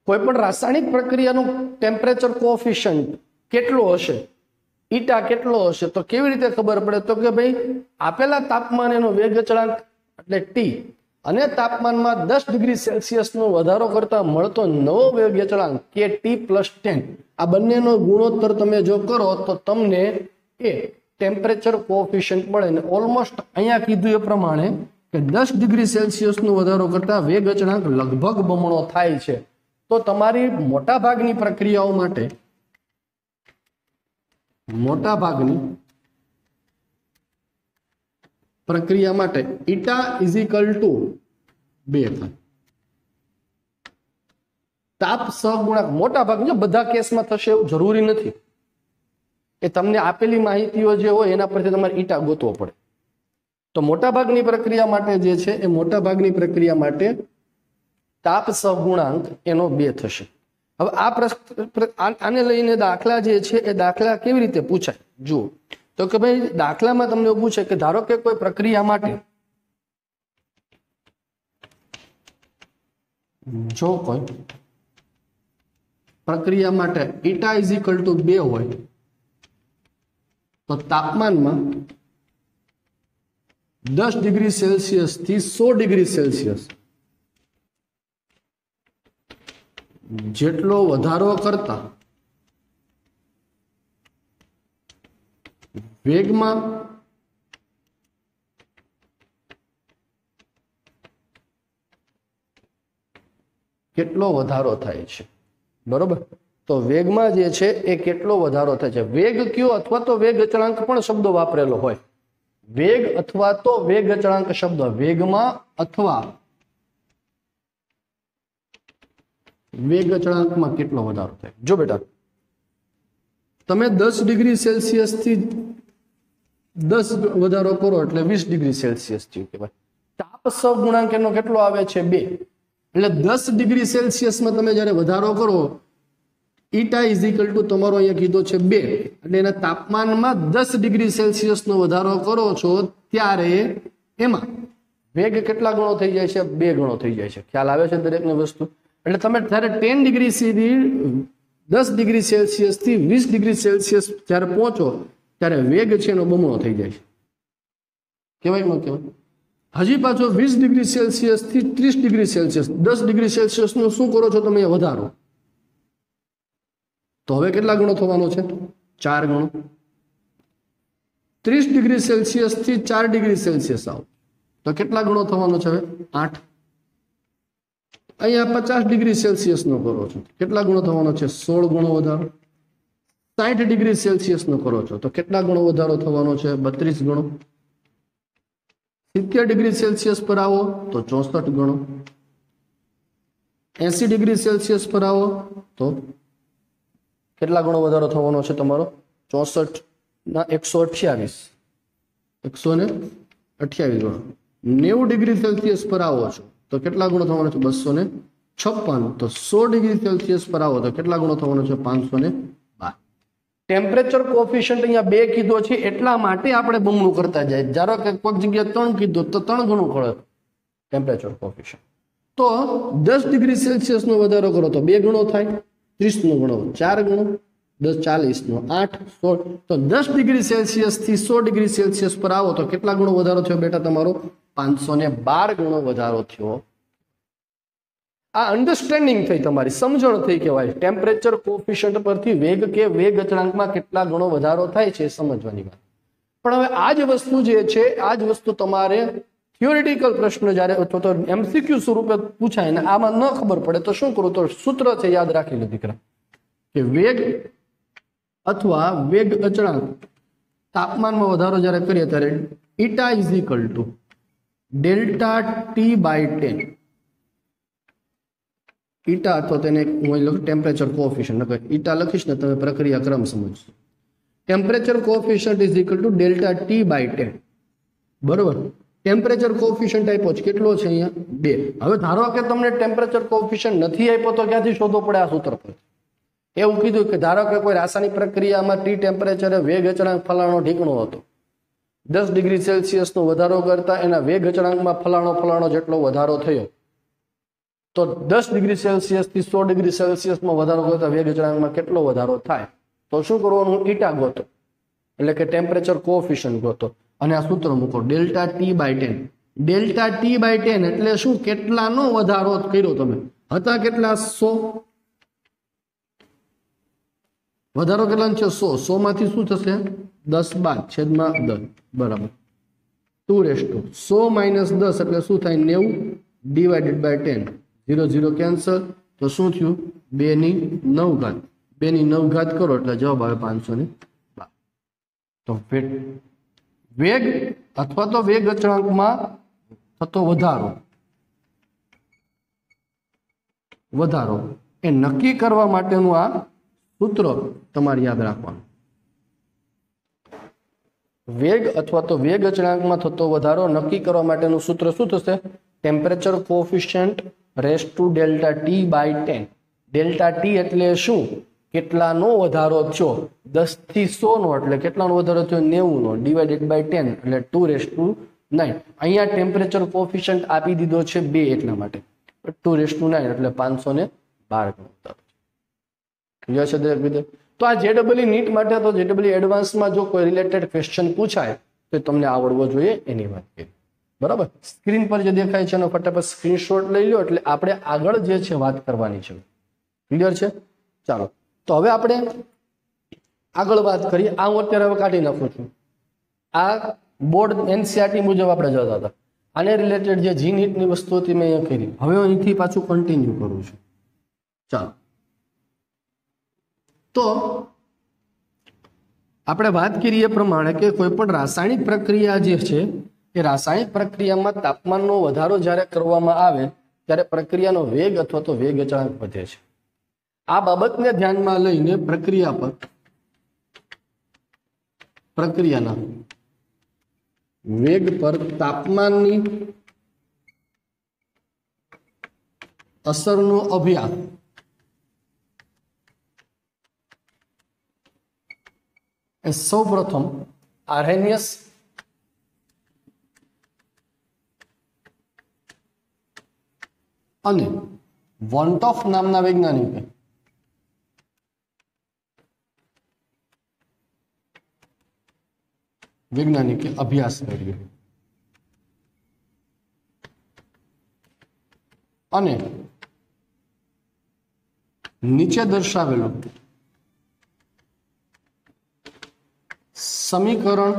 કોઈ પણ રાસાયણિક પ્રક્રિયાનું ટેમ્પરેચર કોએફિશિયન્ટ કેટલો હશે, ઈટા કેટલો હશે, તો કેવી રીતે ખબર પડે? તો કે ભાઈ આપેલા તાપમાન એનો વેગ અચળાંક એટલે ટી અને તાપમાનમાં 10 ડિગ્રી સેલ્સિયસનો વધારો કરતા મળતો નવો વેગ અચળાંક કે ટી પ્લસ 10, આ બંનેનો ગુણોત્તર તમે જો કરો તો તમને એ ટેમ્પરેચર કોએફિશિયન્ટ મળે. ને ઓલમોસ્ટ અહીંયા કીધું એ પ્રમાણે કે 10 ડિગ્રી સેલ્સિયસનો વધારો કરતા વેગ અચળાંક લગભગ બમણો થાય છે. તો તમારી મોટા ભાગની પ્રક્રિયાઓ માટે ઈટા ઇઝ ઇક્વલ ટુ 2 થાય. તાપ સહગુણાંક મોટા ભાગની, બધા કેસમાં થશે એવું જરૂરી નથી, એ તમને આપેલી માહિતીઓ જે હોય એના પરથી તમારે ઈટા ગોતવો પડે. તો મોટા ભાગની પ્રક્રિયા માટે જે છે એ મોટા ભાગની પ્રક્રિયા માટે તાપ સહગુણાંક એનો 2 થશે. હવે આને લઈને દાખલા જે છે એ દાખલા કેવી રીતે પૂછાય જુઓ. તો કે ભાઈ દાખલામાં તમને એવું પૂછે કે ધારો કે કોઈ પ્રક્રિયા માટે જો કોઈ પ્રક્રિયા માટે ઈટા ઇઝ ઇક્વલ ટુ 2 હોય તો તાપમાનમાં 10 ડિગ્રી સેલ્સિયસ થી 100 ડિગ્રી સેલ્સિયસ જેટલો વધારો કરતા વેગમાં કેટલો વધારો થાય છે, બરોબર? તો વેગમાં જે છે એ કેટલો વધારો થાય છે. વેગ કયો અથવા તો વેગ અચળાંક પણ શબ્દો વાપરેલો હોય. વેગ અથવા તો વેગ અચળાંક શબ્દ, વેગમાં અથવા વેગ અચળાંકમાં કેટલો વધારો થાય. જો બેટા તમે 10 ડિગ્રી સેલ્સિયસ થી 10 વધારો કરો એટલે 20 ડિગ્રી સેલ્સિયસ થયું કહેવાય. તાપ સહગુણાંક એનો કેટલો આવે છે 2. એટલે 10 ડિગ્રી સેલ્સિયસમાં તમે જ્યારે વધારો કરો, ઈટા ઇઝ ઇક્વલ ટુ તમારો અહીંયા કીધો છે 2, એટલે એના તાપમાનમાં 10 ડિગ્રી સેલ્સિયસનો વધારો કરો છો ત્યારે એમાં વેગ કેટલા ગણો થઈ જાય છે? 2 ગણો થઈ જાય છે. ખ્યાલ આવે છે દરેકની વસ્તુ? એટલે તમે જ્યારે 10 ડિગ્રી સુધી 10 ડિગ્રી સેલ્સિયસ થી 20 ડિગ્રી સેલ્સિયસ જ્યારે પહોંચો ત્યારે વેગ છે એનો બમણો થઈ જાય છે. કહેવાય ન કહેવાય? હજી પાછો 20 ડિગ્રી સેલ્સિયસ થી 30 ડિગ્રી સેલ્સિયસ, 10 ડિગ્રી સેલ્સિયસનું શું કરો છો તમે? વધારો. તો હવે કેટલા ગણો થવાનો છે? 4 ગણો. 30 ડિગ્રી સેલ્સિયસ થી 4 ડિગ્રી સેલ્સિયસ આવો તો કેટલા ગણો થવાનો છે? હવે 8. અહીંયા 50 ડિગ્રી સેલ્સિયસનો કરો છો, કેટલા ગણો થવાનો છે? 16 ગણો વધારો. 60 ડિગ્રી સેલ્સિયસનો કરો છો તો કેટલા ગણો વધારો થવાનો છે? 32 ગણો. 70 ડિગ્રી સેલ્સિયસ પર આવો તો 64 ગણો. 80 ડિગ્રી સેલ્સિયસ પર આવો તો કેટલા ગણો વધારો થવાનો છે તમારો? 64 ના 128 ગણો. 90 ડિગ્રી સેલ્સિયસ પર આવો છો તો કેટલા ગણો થવાનો છે? 256. તો 100 ડિગ્રી સેલ્સિયસ પર આવો તો કેટલા ગણો થવાનો છે? 512. ટેમ્પરેચર કોએફિશિયન્ટ અહીંયા 2 કીધો છે એટલા માટે આપણે બમણું કરતા જાય. ધારો કે કોઈક જગ્યાએ 3 કીધું તો 3 ગણું કરે ટેમ્પરેચર કોએફિશિયન્ટ. તો 10 ડિગ્રી સેલ્સિયસનો વધારો કરો તો 2 ગણો થાય, 30 નો ગણો 4 ગણો, 10 40 નો 8 16. તો 10 ડિગ્રી સેલ્સિયસ થી 100 ડિગ્રી સેલ્સિયસ પર આવો તો કેટલા ગણો વધારો થયો બેટા તમારો? 512 ગણો વધારો થયો. આ અન્ડરસ્ટેન્ડિંગ થઈ, તમારી સમજણ થઈ કહેવાય. ટેમ્પરેચર કોએફિશિયન્ટ પરથી વેગ કે વેગ અચળાંકમાં કેટલા ગણો વધારો થાય છે સમજવાની વાત. પણ હવે આ જ વસ્તુ જે છે, આ જ વસ્તુ તમારે થિયોરિટિકલ પ્રશ્ન જ્યારે અથવા તો એમસીક્યુ સ્વરૂપે પૂછાય ને આમાં ન ખબર પડે તો શું કરું? તો સૂત્ર છે યાદ રાખી લો દીકરા, કે વેગ અથવા વેગ અચળાંક તાપમાનમાં વધારો જ્યારે કરીએ ત્યારે eta is equal to delta T by 10. Eta અથવા તેને હું લખું ટેમ્પરેચર કોએફિશિયન્ટ, ઈટા લખીશ ને તમે પ્રક્રિયા ક્રમ સમજશો. Temperature coefficient is equal to delta T by 10 બરોબર. ટેમ્પરેચર કોએફિશિયન્ટ આપ્યો છે કેટલો છે અહીંયા 2. હવે ધારો કે તમને ટેમ્પરેચર કોએફિશિયન્ટ નથી આપ્યો તો ક્યાંથી શોધવો પડે આ સૂત્ર પર? એવું કીધું કે ધારો કે કોઈ રાસાયણિક પ્રક્રિયામાં ટી ટેમ્પરેચરે વેગ અચળાંક ફલાણો ઢીકણો હતો, 10 ડિગ્રી સેલ્સિયસનો વધારો કરતા એના વેગ અચળાંકમાં ફલાણો જેટલો વધારો થયો, તો 10 ડિગ્રી સેલ્સિયસ થી 100 ડિગ્રી સેલ્સિયસમાં વધારો કરતા વેગ અચળાંકમાં કેટલો વધારો થાય? તો શું કરવાનું? ઈટા ગોતો, એટલે કે ટેમ્પરેચર કોએફિશિયન્ટ ગોતો અને આ સૂત્ર મૂકો delta T by 10. Delta T by 10 એટલે શું? કેટલાનો વધારો કર્યો તમે? હતા કેટલા? 100. વધારો કેટલાનો છે? 100. 100 માંથી શું થશે? 10 બાદ છેદમાં 10 બરાબર 2 100 - 10 એટલે શું થાય? 90 ડિવાઇડેડ બાય 10. 0 0 કેન્સલ. તો શું થયું? 2 ની 9 ઘાત. 2 ની 9 ઘાત કરો એટલે જવાબ આવે 512. તો વેગ અથવા તો વેગ અચળાંકમાં થતો વધારો એ નક્કી કરવા માટેનું આ સૂત્ર તમારે યાદ રાખવાનું. વેગ અથવા તો વેગ અચળાંકમાં થતો વધારો નક્કી કરવા માટેનું સૂત્ર શું થશે? Temperature coefficient raise to delta T by 10. Delta T એટલે શું? કેટલાનો વધારો થયો? 10 થી 100 નો એટલે કેટલાનો વધારો થયો? 90 નો ડિવાઇડેડ બાય 10 એટલે 2/9. અહીંયા ટેમ્પરેચર કોએફિશિયન્ટ આપી દીધો છે 2 એટલા માટે 2/9 એટલે 512. ક્લિયર છે દરેક વિદ્યાર્થી? તો આ જેડબલઈ નીટ માટે તો જેડબલઈ એડવાન્સમાં જો કોઈ રિલેટેડ ક્વેશ્ચન પૂછાય તો તમને આવડવો જોઈએ એની વાત કરી. બરાબર. સ્ક્રીન પર જે દેખાય છે એનો ફટાફટ સ્ક્રીનશોટ લઈ લો એટલે આપણે આગળ જે છે વાત કરવાની છે. ક્લિયર છે? ચાલો તો હવે આપણે આગળ વાત કરીએ. આ હું અત્યારે હવે કાઢી નાખું છું. આ બોર્ડ એનસીઆરટી મુજબ આપણે જતા હતા. આને રિલેટેડ જે જી નીટની વસ્તુ હતી મેં અહીંયા કરી. હવે અહીંથી પાછું કન્ટિન્યુ કરું છું. ચાલો તો આપણે વાત કરીએ પ્રમાણે કે કોઈ પણ રાસાયણિક પ્રક્રિયા જે છે એ રાસાયણિક પ્રક્રિયામાં તાપમાનનો વધારો જ્યારે કરવામાં આવે ત્યારે પ્રક્રિયાનો વેગ અથવા તો વેગ અચળાંક વધે છે. આ બાબતને ધ્યાનમાં લઈને પ્રક્રિયાના વેગ પર તાપમાનની અસરનો અભ્યાસ એ સૌપ્રથમ આર્હેનિયસ અને વોન્ટોફ નામના વૈજ્ઞાનિકે અભ્યાસ કર્યો અને નીચે દર્શાવેલું સમીકરણ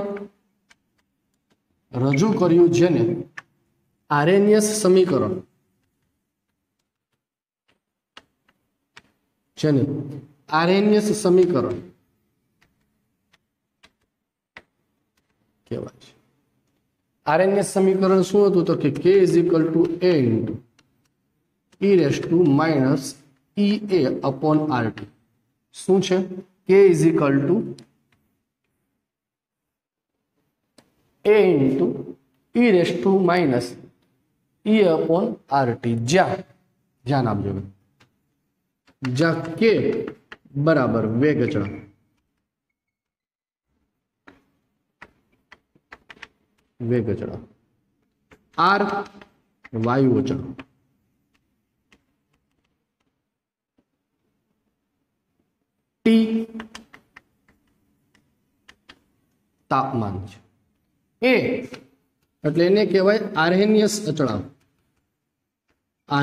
રજૂ કર્યું જેને આર્હેનિયસ સમીકરણ કહેવાય છે. આરએનએસ સમીકરણ શું હતું? તો કે K = A × e⁻ EA/RT. શું છે? K = A × e⁻ EA/RT. ધ્યાન આપજો. જ્યાં K બરાબર વેગ અચળાંક, R વાયુ અચળાંક, T તાપમાન છે, A એટલે એને કહેવાય આર્હેનિયસ અચળાંક. આ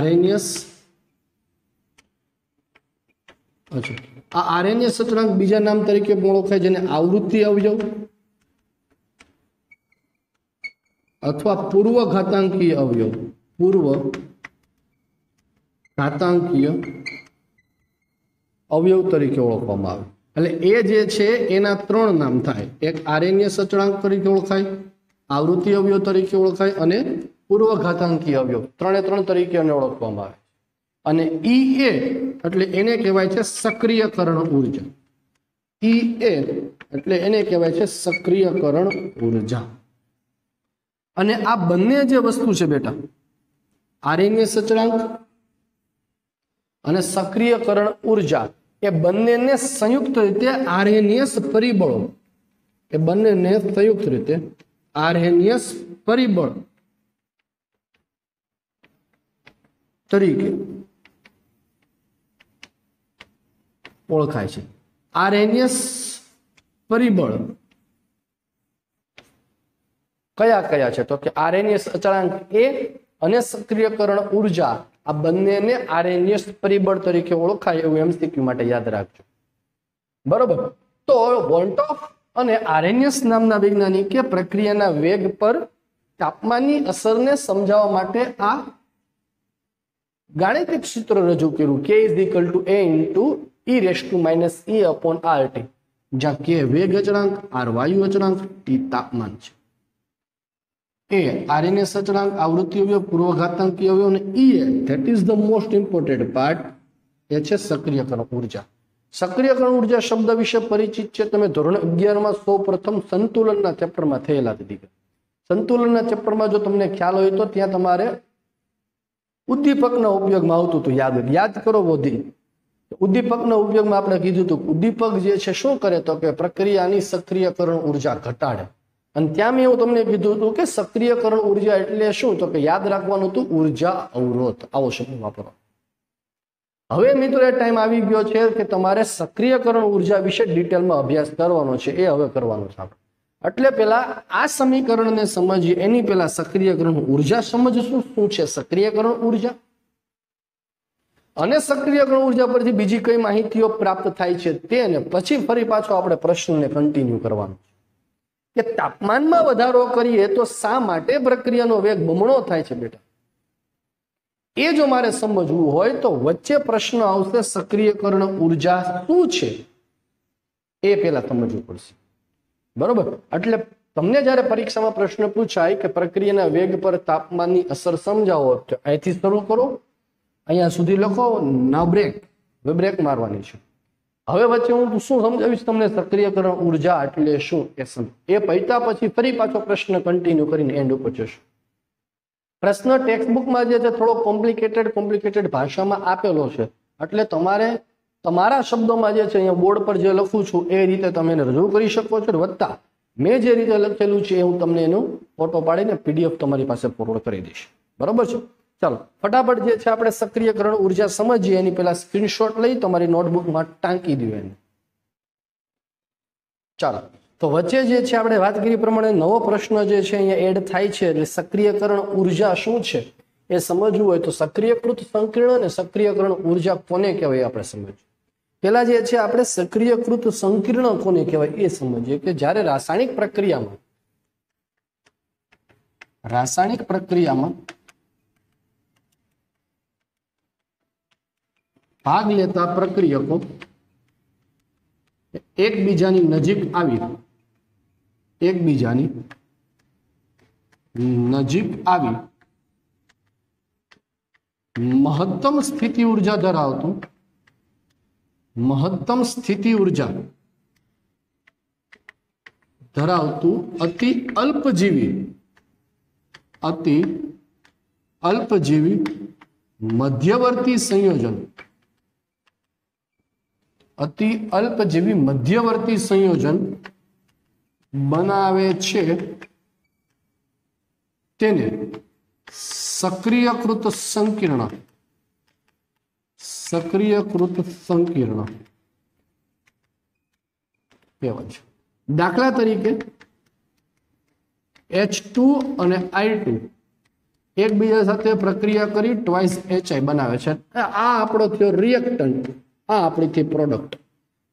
આરએનએસ અચળાંક બીજા નામ તરીકે પણ ઓળખાય જેને આવૃત્તિ અવયવ અથવા પૂર્વ ઘાતાંકીય અવયવ તરીકે ઓળખવામાં આવે. એટલે એ જે છે એના 3 નામ થાય. એક આરએનએસ અચળાંક તરીકે ઓળખાય, આવૃત્તિ અવયવ તરીકે ઓળખાય અને પૂર્વ ઘાતાંકીય અવયવ 3 તરીકે ઓળખવામાં આવે. અને EA એટલે એને કહેવાય છે સક્રિયકરણ ઉર્જા. EA એટલે એને કહેવાય છે સક્રિયકરણ ઉર્જા। અને આ બંને જે વસ્તુ છે બેટા, RNS અચળાંક અને સક્રિયકરણ ઉર્જા, એ બંનેને સંયુક્ત રીતે RNS પરિબળો, એ બંનેને સંયુક્ત રીતે RNS પરિબળ તરીકે ઓળખાય છે। RNS પરિબળ કયા કયા છે? તો કે RNS અચળાંક A અને સક્રિયકરણ ઉર્જા, આ બંનેને RNS પરિબળ તરીકે ઓળખાય એવું MCQ માટે યાદ રાખજો, બરોબર। તો વોલ્ટોફ અને RNS નામના વૈજ્ઞાનિકે પ્રક્રિયાના વેગ પર તાપમાનની અસરને સમજાવવા માટે આ ગાણિતિક સૂત્ર રજૂ કર્યું, K = A × E⁻E/RT, જ્યાં K વેગ અચળાંક, R વાયુ અચળાંક, T તાપમાન છે। A RNS અચળાંક, આવૃત્તિ અવયવ, પૂર્વઘાતાંકી અવયવ, અને EA that is the most important part, એ છે સક્રિયકરણ ઉર્જા। સક્રિયકરણ ઉર્જા શબ્દ વિશે પરિચિત છે તમે ધોરણ 11 માં સૌ પ્રથમ સંતુલનના ચેપ્ટરમાં થયેલા દીકરા। સંતુલનના ચેપ્ટરમાં જો તમને ખ્યાલ હોય તો ત્યાં તમારે ઉદ્દીપકના ઉપયોગમાં આવતું હતું, યાદ કરો બોધી। ઉદ્દીપકના ઉપયોગમાં આપણે કીધું હતું ઉદ્દીપક જે છે શું કરે, તો કે પ્રક્રિયાની સક્રિયકરણ ઉર્જા ઘટાડે। અને ત્યાં મેં એવું તમને કીધું હતું કે સક્રિયકરણ ઉર્જા એટલે શું, તો કે યાદ રાખવાનું હતું ઉર્જા અવરોધ, આવો શબ્દ વાપરો। હવે મિત્રો એ ટાઈમ આવી ગયો છે કે તમારે સક્રિયકરણ ઉર્જા વિશે ડિટેલમાં અભ્યાસ કરવાનો છે, એ હવે કરવાનો છે આપણે। એટલે પેલા આ સમીકરણને સમજીએ એની પેલા સક્રિયકરણ ઉર્જા સમજશું, શું છે સક્રિયકરણ ઉર્જા, અને સક્રિયકરણ ઉર્જા પરથી બીજી કઈ માહિતીઓ પ્રાપ્ત થાય છે તેને પછી ફરી પાછો આપણે પ્રશ્નને કન્ટિન્યુ કરવાનો છે કે તાપમાનમાં વધારો કરીએ તો શા માટે પ્રક્રિયાનો વેગ બમણો થાય છે બેટા। એ જો મારે સમજવું હોય તો વચ્ચે પ્રશ્ન આવશે સક્રિયકરણ ઉર્જા શું છે, એ પેલા સમજવું પડશે, બરોબર। એટલે તમને જ્યારે પરીક્ષામાં પ્રશ્ન પૂછાય કે પ્રક્રિયાના વેગ પર તાપમાનની અસર સમજાવો, તો અહીંથી શરૂ કરો, અહીંયા સુધી લખો, ના બ્રેક, હવે બ્રેક મારવાની છે। હવે વચ્ચે હું શું સમજાવીશ તમને સક્રિયકરણ ઉર્જા એટલે શું એ પૈતા પછી ફરી પાછો પ્રશ્ન કન્ટિન્યુ કરીને એન્ડ ઉપર જશું। પ્રશ્ન ટેક્સ્ટબુકમાં જે છે થોડો કોમ્પ્લિકેટેડ ભાષામાં આપેલો છે, એટલે તમારે તમારા શબ્દોમાં જે છે અહીંયા બોર્ડ પર જે લખું છું એ રીતે તમે એને રજૂ કરી શકો છો, વત્તા મેં જે રીતે લખેલું છે એ હું તમને એનું ફોટો પાડીને PDF તમારી પાસે ફોરવર્ડ કરી દઈશ, બરોબર છે। ચાલો ફટાફટ જે છે આપણે સક્રિયકરણ ઉર્જા સમજીએ, એની પેલા સ્ક્રીનશોટ લઈ તમારી નોટબુકમાં ટાંકી દો એને। ચાલો તો વચ્ચે જે છે આપણે વાત કરી પ્રમાણે નવો પ્રશ્ન જે છે અહીંયા એડ થાય છે, એટલે સક્રિયકરણ ઉર્જા શું છે એ સમજવું હોય તો સક્રિયકૃત સંકીર્ણ અને સક્રિયકરણ ઉર્જા કોને કહેવાય આપણે સમજીએ। પેલા જે છે આપણે સક્રિયકૃત સંકીર્ણ કોને કહેવાય એ સમજીએ કે જ્યારે રાસાયણિક પ્રક્રિયામાં ભાગ લેતા પ્રક્રિયકો એકબીજાની નજીક આવી મહત્તમ સ્થિતિ ઉર્જા ધરાવતું અતિ અલ્પજીવી મધ્યવર્તી સંયોજન બનાવે છે તેને સક્રિયકૃત સંકીર્ણ કહેવાય છે। દાખલા તરીકે H2 અને I2 એકબીજા સાથે પ્રક્રિયા કરી ટ્વાઇસ HI બનાવે છે, આ આપણો થયો રિએક્ટન્ટ, આ આપણી થઈ પ્રોડક્ટ।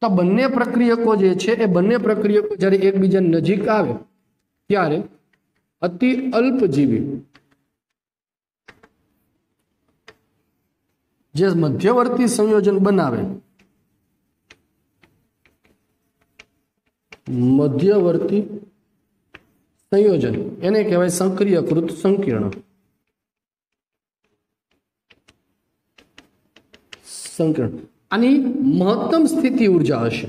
તો બંને પ્રક્રિયકો જે છે એ બંને પ્રક્રિયકો જ્યારે એકબીજા નજીક આવે ત્યારે અતિ અલ્પજીવી જે મધ્યવર્તી સંયોજન બનાવે, એને કહેવાય સક્રિયકૃત સંકીર્ણ। આની મહત્તમ સ્થિતિ ઉર્જા હશે,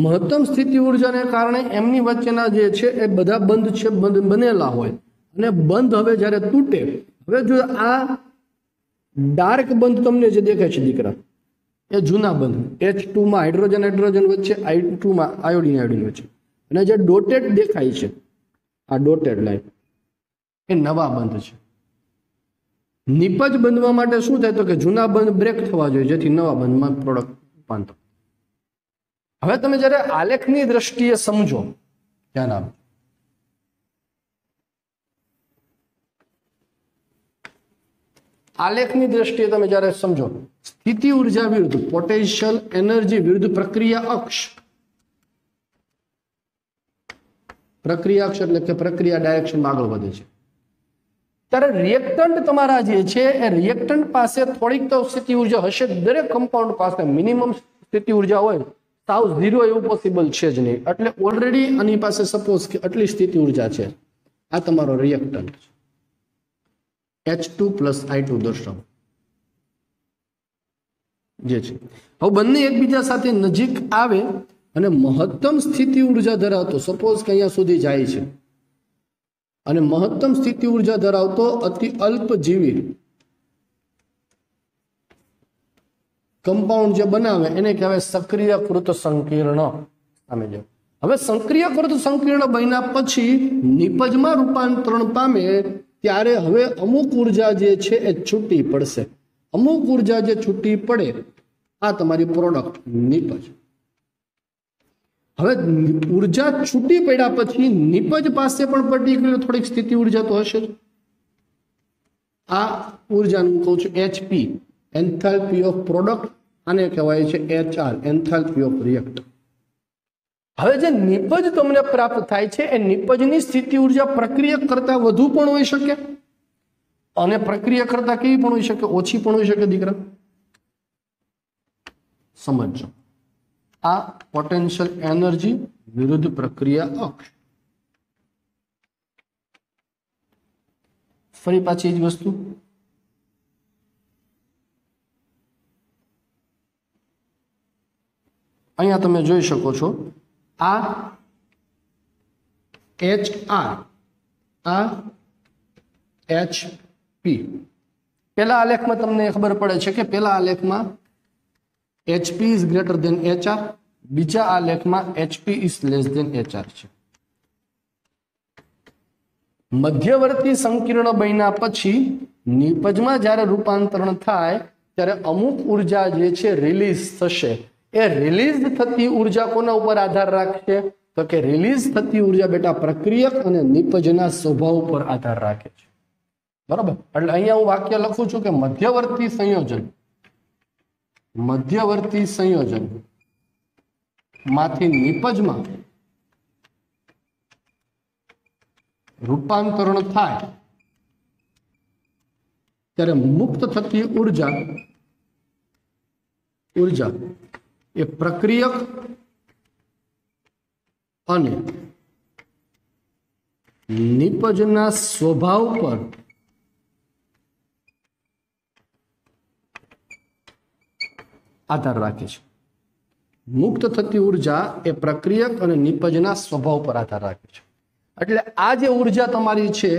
મહત્તમ સ્થિતિ ઉર્જાને કારણે એમની વચ્ચેના જે છે એ બધા બંધ છે, બંધ બનેલા હોય અને બંધ હવે જ્યારે તૂટે, હવે જો આ ડાર્ક બંધ તમને જે દેખાય છે દીકરા, એ જૂના બંધ, H2 માં હાઇડ્રોજન હાઇડ્રોજન વચ્ચે, I2 માં આયોડિન આયોડિન વચ્ચે, અને જે ડોટેડ દેખાય છે આ ડોટેડ લાઈન એ નવા બંધ છે. નિપજ બંધવા માટે શું થાય તો કે જૂના બંધ બ્રેક થવા જોઈએ જેથી નવા બંધમાં પ્રોડક્ટ રૂપાંતર. હવે તમે જ્યારે આલેખની દ્રષ્ટિએ સમજો, ધ્યાન આપો, આલેખની દ્રષ્ટિએ તમે જ્યારે સમજો, સ્થિતિ ઉર્જા વિરુદ્ધ પોટેન્શિયલ એનર્જી વિરુદ્ધ પ્રક્રિયા અક્ષ, પ્રક્રિયા અક્ષ એટલે કે પ્રક્રિયા ડાયરેક્શનમાં આગળ વધે છે, ત્યારે રિએક્ટન્ટ તમારા જે છે એ રિએક્ટન્ટ પાસે થોડીક તો સ્થિતિ ઉર્જા હશે. દરેક કમ્પાઉન્ડ પાસે મિનિમમ સ્થિતિ ઉર્જા હોય, સાવ ઝીરો એવું પોસિબલ છે જ નહીં. એટલે ઓલરેડી આની પાસે સપોઝ કે આટલી સ્થિતિ ઉર્જા છે, આ તમારો રિએક્ટન્ટ છે, H2 પ્લસ I2 દર્શાવો જે છે. હવે બંને એકબીજા સાથે નજીક આવે અને મહત્તમ સ્થિતિ ઉર્જા ધરાવતો, સપોઝ કે અહીંયા સુધી જાય છે, અને મહત્તમ સ્થિતિ ઉર્જા ધરાવતો અતિ અલ્પજીવી કમ્પાઉન્ડ જે બનાવે એને કહેવાય સક્રિયકૃત સંકીર્ણ. સામે જો હવે સક્રિયકૃત સંકીર્ણ બન્યા પછી નિપજમાં રૂપાંતરણ પામે ત્યારે હવે અમુક ઉર્જા જે છે એ છૂટી પડશે. અમુક ઉર્જા જે છૂટી પડે આ તમારી પ્રોડક્ટ નિપજ. હવે ઉર્જા છૂટી પડ્યા પછી નિપજ પાસે પણ પર્ટિક્યુલર થોડીક સ્થિતિ ઉર્જા તો હશે જ. આ ઉર્જાનું કહું છું HP, એન્થાલ્પી ઓફ પ્રોડક્ટ, આને કહેવાય છે HR, એન્થાલ્પી ઓફ રિએક્ટર. હવે જે નિપજ તમને પ્રાપ્ત થાય છે એ નિપજની સ્થિતિ ઉર્જા પ્રક્રિયક કરતા વધુ પણ હોઈ શકે અને પ્રક્રિયા કરતા કેવી પણ હોઈ શકે, ઓછી પણ હોઈ શકે. દીકરા સમજો, આ પોટેન્શિયલ એનર્જી વિરુદ્ધ પ્રક્રિયા અક્ષ. ફરી પાછી જ વસ્તુ, અહીંયા તમે જોઈ શકો છો આ HR, આ HP. પેલા આલેખમાં તમને ખબર પડે છે કે પેલા આલેખમાં HP is greater than HR, બીજા આલેખમાં HP is less than HR છે. મધ્યવર્તી સંકીર્ણ બન્યા પછી નિપજમાં જ્યારે રૂપાંતરણ થાય ત્યારે અમુક ઉર્જા જે છે રિલીઝ થશે. એ રિલીઝ થતી ઉર્જા કોના ઉપર આધાર રાખશે તો કે રિલીઝ થતી ઉર્જા બેટા પ્રક્રિયક અને નિપજના સ્વભાવ પર આધાર રાખે છે. બરાબર? એટલે અહીંયા હું વાક્ય લખું છું કે મધ્યવર્તી સંયોજન માંથી નિપજમાં રૂપાંતરણ થાય ત્યારે મુક્ત થતી ઉર્જા એ પ્રક્રિયક અને નિપજના સ્વભાવ પર આધાર રાખે છે. મુક્ત થતી ઉર્જા એ પ્રક્રિયક અને નિપજના સ્વભાવ પર આધાર રાખે છે. એટલે આ જે ઉર્જા તમારી છે,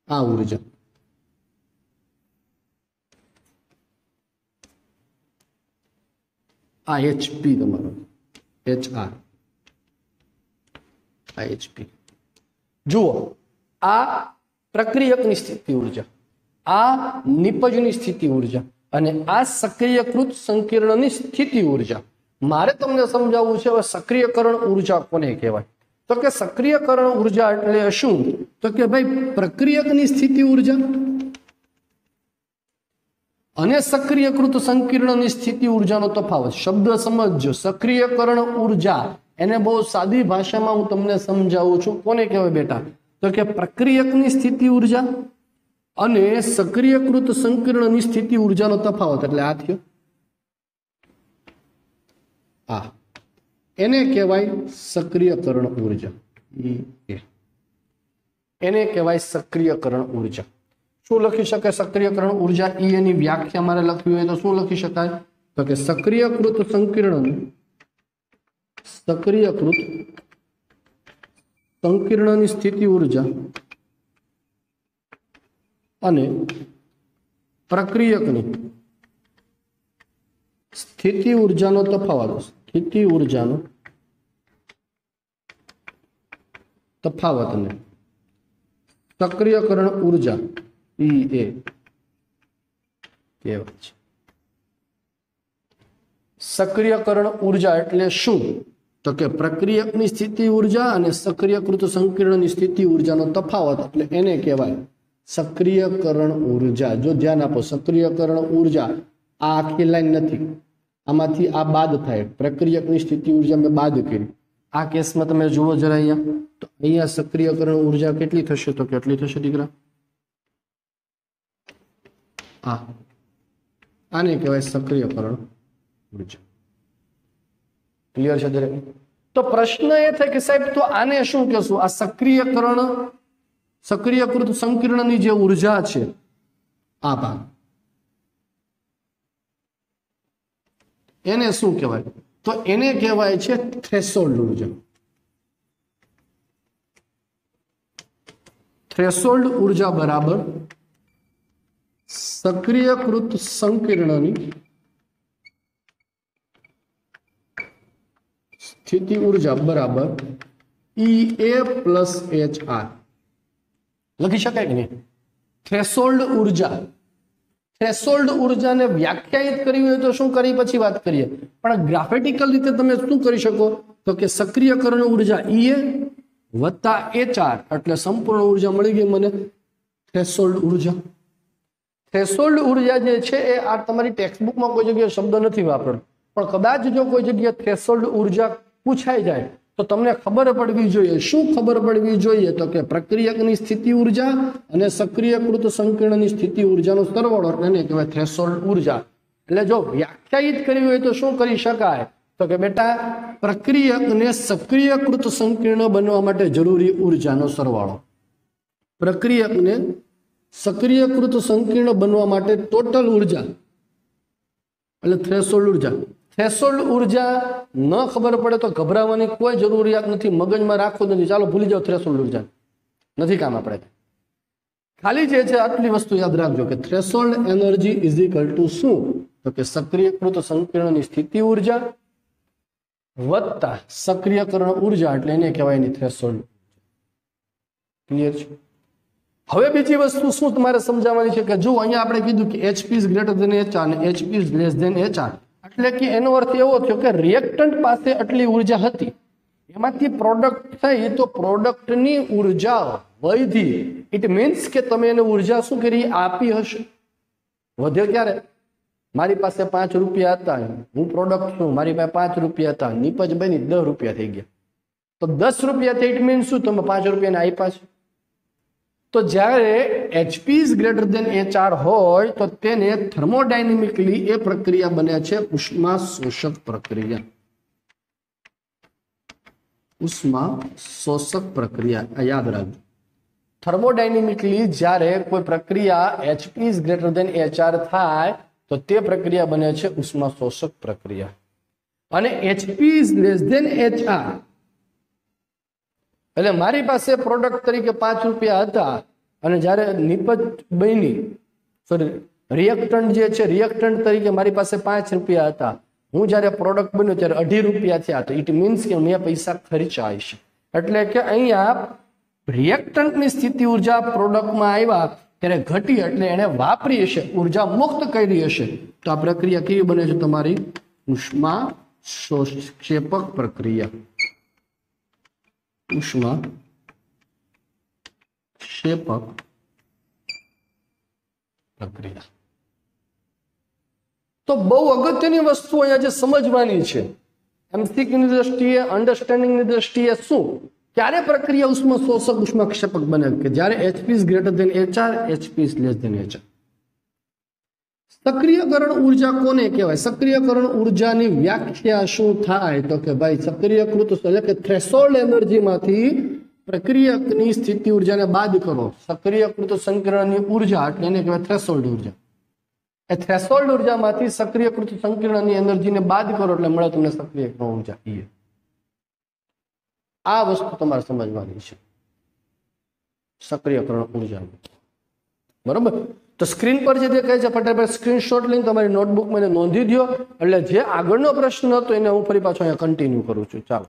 આ ઉર્જા આ HP તમારો HR, આ HP. જુઓ, આ પ્રક્રિયકની સ્થિતિ ઉર્જા, આ નિપજની સ્થિતિ ઉર્જા અને આ સક્રિયકૃત સંકીર્ણની સ્થિતિ ઉર્જા. મારે તમને સમજાવવું છે હવે સક્રિયકરણ ઉર્જા કોને કહેવાય તો કે સક્રિયકરણ ઉર્જા એટલે શું તો કે ભાઈ પ્રક્રિયકની સ્થિતિ ઉર્જા અને સક્રિયકૃત સંકીર્ણની સ્થિતિ ઉર્જાનો તફાવત. શબ્દ સમજજો, સક્રિયકરણ ઉર્જા એને બહુ સાદી ભાષામાં હું તમને સમજાવું છું. કોને કહેવાય બેટા તો કે પ્રક્રિયકની સ્થિતિ ઉર્જા અને સક્રિયકૃત સંકીર્ણની સ્થિતિ ઉર્જાનો તફાવત. એટલે આ થયો, આ એને કહેવાય સક્રિયકરણ ઉર્જા. એને કહેવાય સક્રિયકરણ ઉર્જા. શું લખી શકાય સક્રિયકરણ ઉર્જા? એની વ્યાખ્યા મારે લખવી હોય તો શું લખી શકાય तो कि सक्रियकृत संकीर्ण स्थिति ऊर्जा अने प्रक्रियकनी स्थिति ऊर्जानो तफावत ने सक्रियकरण ऊर्जा EA कहेवाय छे। सक्रियकरण ऊर्जा एटले शुं? तो कि प्रक्रियकनी स्थिति ऊर्जा अने सक्रियकृत संकीर्णनी स्थिति ऊर्जानो तफावत एटले एने कहेवाय सक्रियकरण ऊर्जा। जो ध्यान आपो, सक्रियकरण ऊर्जा आ आखी लाइन नथी, आमांथी आ बाद थाय। प्रक्रियकनी स्थिति ऊर्जा में बाद करी। आ केस में तमे जुओ जरा अहींया, तो अहींया सक्रियकरण ऊर्जा केटली थशे? तो केटली थशे दीकरा? आने कहेवाय सक्रियकरण ऊर्जा। क्लियर छे दरेक? तो प्रश्न ए थाय के साहेब तो आने शुं कहेशुं? आ सक्रियकृत संकीर्णनी जे ऊर्जा छे आ भाग, एने शुं कहेवाय? तो एने कहेवाय छे थ्रेशोल्ड ऊर्जा। थ्रेशोल्ड ऊर्जा बराबर सक्रियकृत संकीर्णनी स्थिति ऊर्जा बराबर EA प्लस HR लखी शकाय कि नहीं? थ्रेशोल्ड ऊर्जा ने व्याख्यायित करी होय तो शुं करी પછી વાત કરીએ, પણ ગ્રાફિકલ રીતે તમે શું કરી શકો? તો કે સક્રિયકરણ ઊર્જા EA વત્તા HR એટલે સંપૂર્ણ ઊર્જા મળી ગઈ મને થ્રેશોલ્ડ ઊર્જા। થ્રેશોલ્ડ ઊર્જા જે છે એ આ તમારી ટેક્સ્ટબુકમાં કોઈ જગ્યાએ શબ્દ નથી વાપરેલો, પણ કદાચ જો કોઈ જગ્યાએ થ્રેશોલ્ડ ઊર્જા પૂછાઈ જાય तो तमने खबर पड़वी जोईए। शुं खबर पड़वी जोईए? तो कि प्रक्रियकनी स्थिति ऊर्जा अने सक्रियकृत संकीर्णनी स्थिति ऊर्जानो सरवाळो एने कहेवाय थ्रेशोल्ड ऊर्जा। એટલે જો વ્યાખ્યાયિત કરવી હોય તો શું કરી શકાય? તો કે બેટા પ્રક્રિયકને સક્રિયકૃત સંકીર્ણ બનવા માટે જરૂરી ઊર્જાનો સરવાળો। પ્રક્રિયકને સક્રિયકૃત સંકીર્ણ બનવા માટે ટોટલ ઊર્જા એટલે થ્રેશોલ્ડ ऊर्जा। थ्रेशोल्ड ऊर्जा न खबर पड़े तो घबरावानी कोई जरूरियात नहीं, मगज में राखो नहीं, चलो भूली जाओ थ्रेशोल्ड ऊर्जा नहीं काम आपणे। खाली जे छे आटली वस्तु याद राखजो कि threshold energy is equal to शुं? तो कि सक्रियकृत संकीर्णनी स्थिति ऊर्जा वत्ता सक्रियकरण ऊर्जा એટલે એને કહેવાય ની થ્રેશોલ્ડ। ક્લિયર છે? હવે બીજી વસ્તુ શું તમારે સમજાવવાની છે કે જો અહીંયા આપણે કીધું કે HP is greater than HR અને HP is less than HR, એટલે કે એનો અર્થ એવો થયો કે રિએક્ટન્ટ પાસે આટલી ઊર્જા હતી, એમાંથી પ્રોડક્ટ થઈ તો પ્રોડક્ટની ઊર્જા વધી। ઇટ મીન્સ કે તમે એને ઊર્જા શું કરી? આપી હશે। વધ્યો ક્યારે? મારી પાસે 5 રૂપિયા હતા, હું પ્રોડક્ટ છું, મારી પાસે 5 રૂપિયા હતા, નીપજ બની 10 રૂપિયા થઈ ગયા, તો 10 રૂપિયા થઈ। ઇટ મીન્સ શું? તમે 5 રૂપિયાને આપ્યા છે। तो જ્યારે HP is greater than HR होय तो तेने थर्मोडायनेमिकली ए प्रक्रिया बने छे उष्मा शोषक प्रक्रिया। उष्मा शोषक प्रक्रिया याद रखो। थर्मोडायनेमिकली જ્યારે कोई प्रक्रिया HP is greater than HR थाय तो ते प्रक्रिया बने छे उष्मा शोषक प्रक्रिया। અને HP is less than HR એટલે મારી પાસે પ્રોડક્ટ તરીકે 5 રૂપિયા હતા અને જ્યારે નિપજ બની સોરી રિએક્ટન્ટ જે છે રિએક્ટન્ટ તરીકે મારી પાસે 5 રૂપિયા હતા, હું જ્યારે પ્રોડક્ટ બન્યો ત્યારે 2.5 રૂપિયા થયા, તો ઇટ મીન્સ કે મેં પૈસા ખર્ચ્યા હશે। એટલે કે અહીંયા રિએક્ટન્ટની સ્થિતિ ઊર્જા પ્રોડક્ટમાં આવ્યા ત્યારે ઘટી, એટલે એણે વાપરી હશે, ઊર્જા મુક્ત કરી હશે, તો આ પ્રક્રિયા કેવી બને છે? તમારી ઉષ્મા શોષક્ષેપક પ્રક્રિયા। उष्मा क्षेपक प्रक्रिया। तो बहु अगत्यनी वस्तु अहींया जे समजवानी छे एमसीक्यू ની દ્રષ્ટિએ, અંડરસ્ટેન્ડિંગ ની દ્રષ્ટિએ શું ક્યારે પ્રક્રિયા ઉષ્મા શોષક ઉષ્મા ક્ષેપક બને? કે જ્યારે HP is greater than HR, HP is less than HR। सक्रियकरण ऊर्जा कोने कहेवाय? सक्रियकरण ऊर्जानी व्याख्या शुं थाय? तो के भाई सक्रियकृत એટલે કે થ્રેશોલ્ડ એનર્જી માંથી પ્રક્રિયકની સ્થિતિ ઊર્જાને બાદ કરો, सक्रियकृत સંકીર્ણની ઊર્જા એટલે એને કહેવાય થ્રેશોલ્ડ ઊર્જા। એ થ્રેશોલ્ડ ઉર્જામાંથી સક્રિયકૃત સંકીર્ણની એનર્જીને બાદ કરો એટલે મળે તમને સક્રિયકરણ ઉર્જા. આ વસ્તુ તમારે સમજવાની છે, સક્રિયકરણ ઉર્જા. બરોબર? તો સ્ક્રીન પર જે દેખાય છે ફટાફટ સ્ક્રીનશોટ લઈને તમારી નોટબુકમાં એને નોંધી દો, એટલે જે આગળનો પ્રશ્ન હતો એને હું ફરી પાછો અહીંયા કન્ટિન્યુ કરું છું. ચાલો,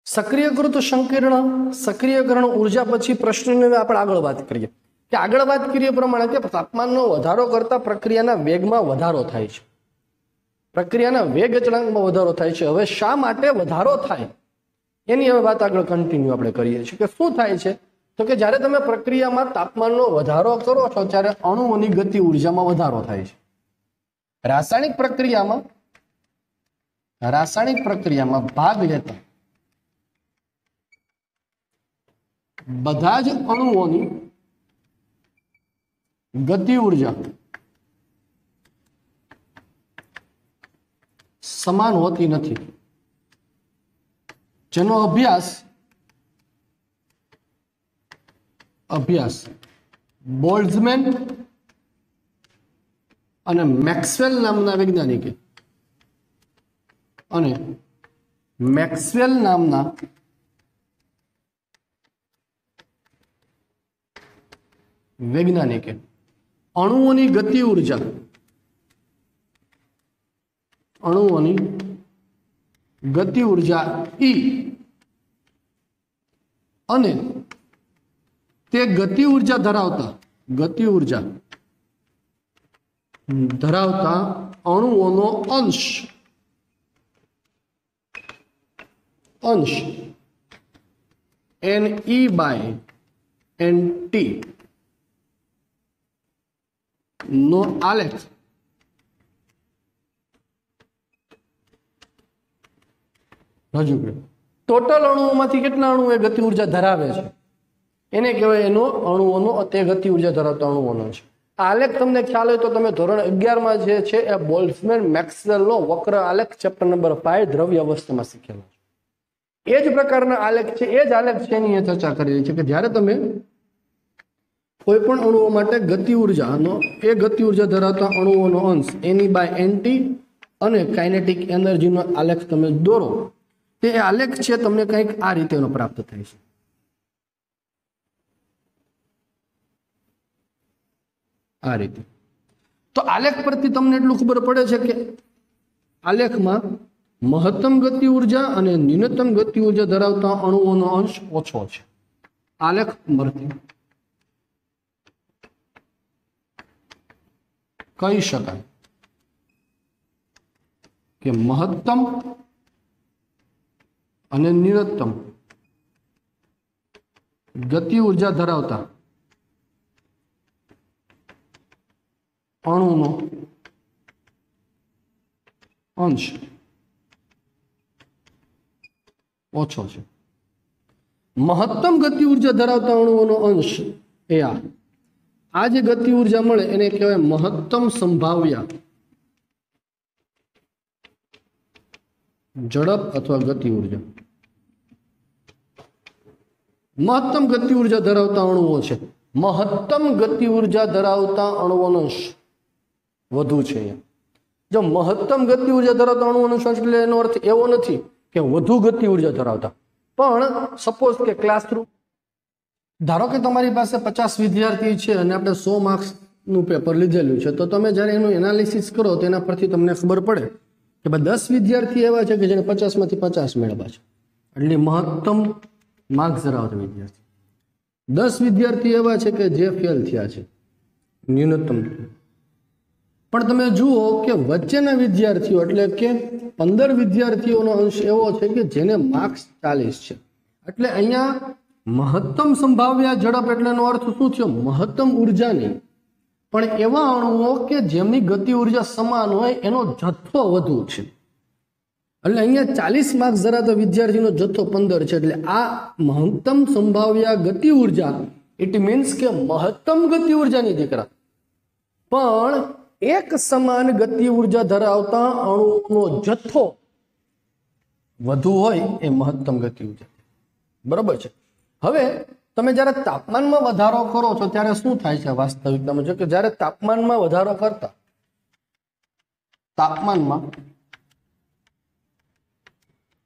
સક્રિયકૃત સંકીર્ણ, સક્રિયકરણ ઉર્જા પછી પ્રશ્નની આપણે આગળ વાત કરીએ કે આગળ વાત કરીએ પ્રમાણે કે તાપમાનનો વધારો કરતા પ્રક્રિયાના વેગમાં વધારો થાય છે. પ્રક્રિયાના વેગ અચળાંકમાં વધારો થાય છે. હવે શા માટે વધારો થાય એની હવે વાત આગળ કન્ટિન્યુ આપણે કરીએ છીએ કે શું થાય છે. તો કે જ્યારે તમે પ્રક્રિયામાં તાપમાનનો વધારો કરો છો ત્યારે અણુઓની ગતિ ઉર્જામાં વધારો થાય છે. રાસાયણિક પ્રક્રિયામાં ભાગ લેતા બધા જ અણુઓની ગતિ ઉર્જા સમાન હોતી નથી, જેનો અભ્યાસ બોલ્ટ્ઝમેન અને મેક્સવેલ નામના વૈજ્ઞાનિકે અણુઓની ગતિ ઉર્જા E અને તે ગતિ ઉર્જા ધરાવતા અણુઓનો અંશ Ne/NT નો આલેખ રજૂ કર્યો. ટોટલ અણુઓમાંથી કેટલા અણુ એ ગતિ ઉર્જા ધરાવે છે એને કહેવાય એનો અણુઓનો, તે ગતિ ઉર્જા ધરાવતા અણુઓનો છે. આલેખ તમને ખ્યાલ હોય તો તમે ધોરણ 11માં જે છે એ બોલ્ટ્ઝમેન મેક્સવેલનો વક્ર આલેખ ચેપ્ટર નંબર 5 દ્રવ્ય અવસ્થામાં શીખેલો છે. એ જ પ્રકારના આલેખ છે, એ જ આલેખ છે એની ચર્ચા કરી રહી છે કે જ્યારે તમે કોઈ પણ અણુઓ માટે ગતિ ઉર્જા ધરાવતા અણુઓનો અંશ Ne/NT અને કાઇનેટિક એનર્જીનો આલેખ તમે દોરો, તે આલેખ છે તમને કંઈક આ રીતેનો પ્રાપ્ત થાય છે. આ રીતે તો આલેખ પરથી તમને એટલું ખબર પડે છે કે આલેખમાં મહત્તમ ગતિ ઉર્જા અને ન્યૂનતમ ગતિ ઉર્જા ધરાવતા અણુઓનો અંશ ઓછો છે. આલેખ પરથી કહી શકાય કે મહત્તમ અને ન્યૂનતમ ગતિ ઉર્જા ધરાવતા અણુનો અંશ ઓછો છે. મહત્તમ ગતિ ઉર્જા ધરાવતા અણુઓનો અંશ એ આ જે ગતિ ઉર્જા મળે એને કહેવાય મહત્તમ સંભાવ્ય ઝડપ અથવા ગતિ ઉર્જા. મહત્તમ ગતિ ઉર્જા ધરાવતા અણુઓ છે. મહત્તમ ગતિ ઉર્જા ધરાવતા અણુઓનો અંશ વધુ છે. જો મહત્તમ ગતિ ઉર્જા ધરાવતા અણુઓનો અંશ એટલે એનો અર્થ એવો નથી કે વધુ ગતિ ઉર્જા ધરાવતા, પણ સપોઝ કે ક્લાસરૂમ, ધારો કે તમારી પાસે 50 વિદ્યાર્થી છે અને આપણે 100 માર્ક્સનું પેપર લીધેલું છે, તો તમે જ્યારે એનું એનાલિસિસ કરો તેના પરથી તમને ખબર પડે કે 10 વિદ્યાર્થી એવા છે કે જેને 50માંથી 50 મેળવ્યા છે, એટલે મહત્તમ માર્ક્સ ધરાવતા વિદ્યાર્થી. 10 વિદ્યાર્થી એવા છે કે જે ફેલ થયા છે, ન્યૂનતમ. પણ તમે જુઓ કે વચ્ચેના વિદ્યાર્થીઓ એટલે કે 15 વિદ્યાર્થીઓનો અંશ એવો છે કે જેને માર્ક્સ 40 છે. એટલે અહીંયા મહત્તમ સંભાવ્ય ઝડપ એટલે એનો અર્થ શું થયો? મહત્તમ ઉર્જા નહીં, પણ એવા અણુઓ કે જેમની ગતિ ઉર્જા સમાન હોય એનો જથ્થો વધુ છે. એટલે અહીંયા 40 માર્ક્સ ધરાવતા વિદ્યાર્થીનો જથ્થો 15 છે. એટલે આ મહત્તમ સંભાવ્ય ગતિ ઉર્જા ઇટ મીન્સ કે મહત્તમ ગતિ ઉર્જાની દીકરા, પણ એક સમાન ગતિ ઉર્જા ધરાવતા અણુનો જથ્થો વધુ હોય એ મહત્તમ ગતિ ઉર્જા. બરોબર છે. હવે તમે જ્યારે તાપમાનમાં વધારો કરો છો ત્યારે શું થાય છે વાસ્તવિકતામાં? જો કે જ્યારે તાપમાનમાં વધારો કરતા તાપમાનમાં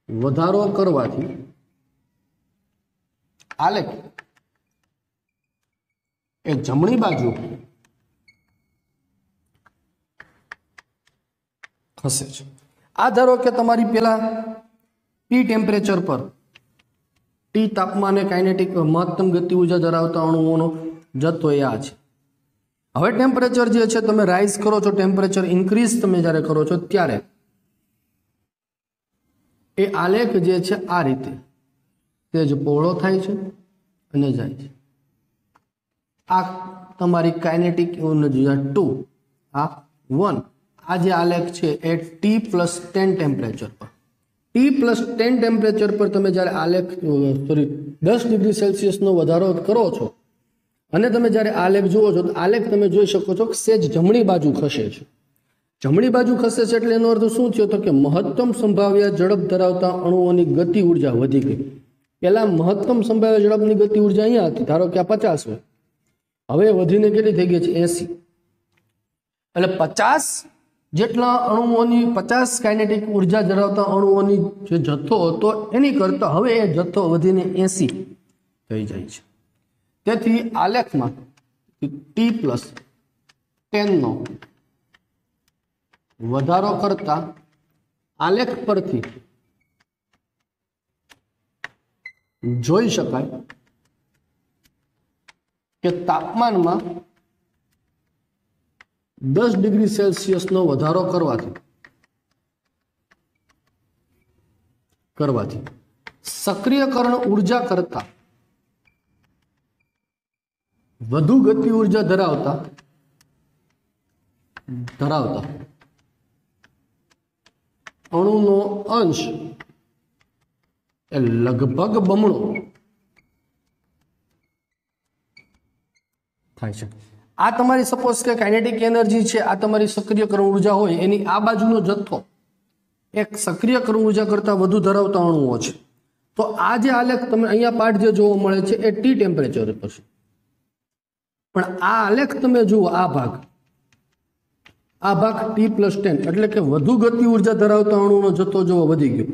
વધારો કરવાથી આલેખ એ જમણી બાજુ ખસે છે. આ ધારો કે તમારી પેલા ટી ટેમ્પરેચર પર ટી તાપમાને કાઇનેટિક મહત્તમ ગતિ ઉર્જા ધરાવતા અણુઓનો જથ્થો એ આ છે. હવે ટેમ્પરેચર જે છે તમે રાઇઝ કરો છો, ટેમ્પરેચર ઇન્ક્રીઝ તમે જ્યારે કરો છો ત્યારે એ આલેખ જે છે આ રીતે તેજ પહોળો થાય છે અને જાય છે. આ તમારી કાઇનેટિક એનર્જી 2, આ 1. આ જે આલેખ છે એ T+10 ટેમ્પરેચર પર T+10 ટેમ્પરેચર પર તમે જ્યારે આલેખ 10 ડિગ્રી સેલ્સિયસનો વધારો કરો છો અને તમે જ્યારે આલેખ જુઓ છો તો આલેખ તમે જોઈ શકો છો કે સેજ જમણી બાજુ ખસે છે. જમણી બાજુ ખસે છે એટલે એનો અર્થ શું થયો તો કે મહત્તમ સંભાવ્ય ઝડપ ધરાવતા અણુઓની ગતિ ઉર્જા વધી ગઈ. પહેલા મહત્તમ સંભાવ્ય ઝડપની ગતિ ઉર્જા અહીંયા હતી, ધારો કે આ 50 હોય, હવે વધીને કેટલી થઈ ગઈ છે 80. એટલે 50 જેટલા અણુઓની 50 કાઇનેટિક ઉર્જા ધરાવતા અણુઓની જે જથ્થો હતો એની કરતા હવે એ જથ્થો વધીને 80 થઈ જાય છે. તેથી આલેખમાં T+10 નો વધારો કરતા આલેખ પરથી જોઈ શકાય કે તાપમાનમાં 10 ડિગ્રી સેલ્સિયસનો વધારો કરવાથી સક્રિયકરણ ઉર્જા કરતા વધુ ગતિ ઉર્જા ધરાવતા અણુનો અંશ એ લગભગ બમણો થાય છે. આ તમારી સપોઝ કે કાઇનેટિક એનર્જી છે, આ તમારી સક્રિયકરણ ઉર્જા હોય એની આ બાજુનો જથ્થો એક સક્રિયકરણ ઉર્જા કરતા વધુ ધરાવતા અણુઓ છે. તો આ જે આલેખ તમે અહીંયા પાઠ જે જોવા મળે છે એ ટી ટેમ્પરેચર પર છે, પણ આ આલેખ તમે જુઓ, આ ભાગ T+10 એટલે કે વધુ ગતિ ઉર્જા ધરાવતા અણુઓનો જથ્થો જોવો વધી ગયો.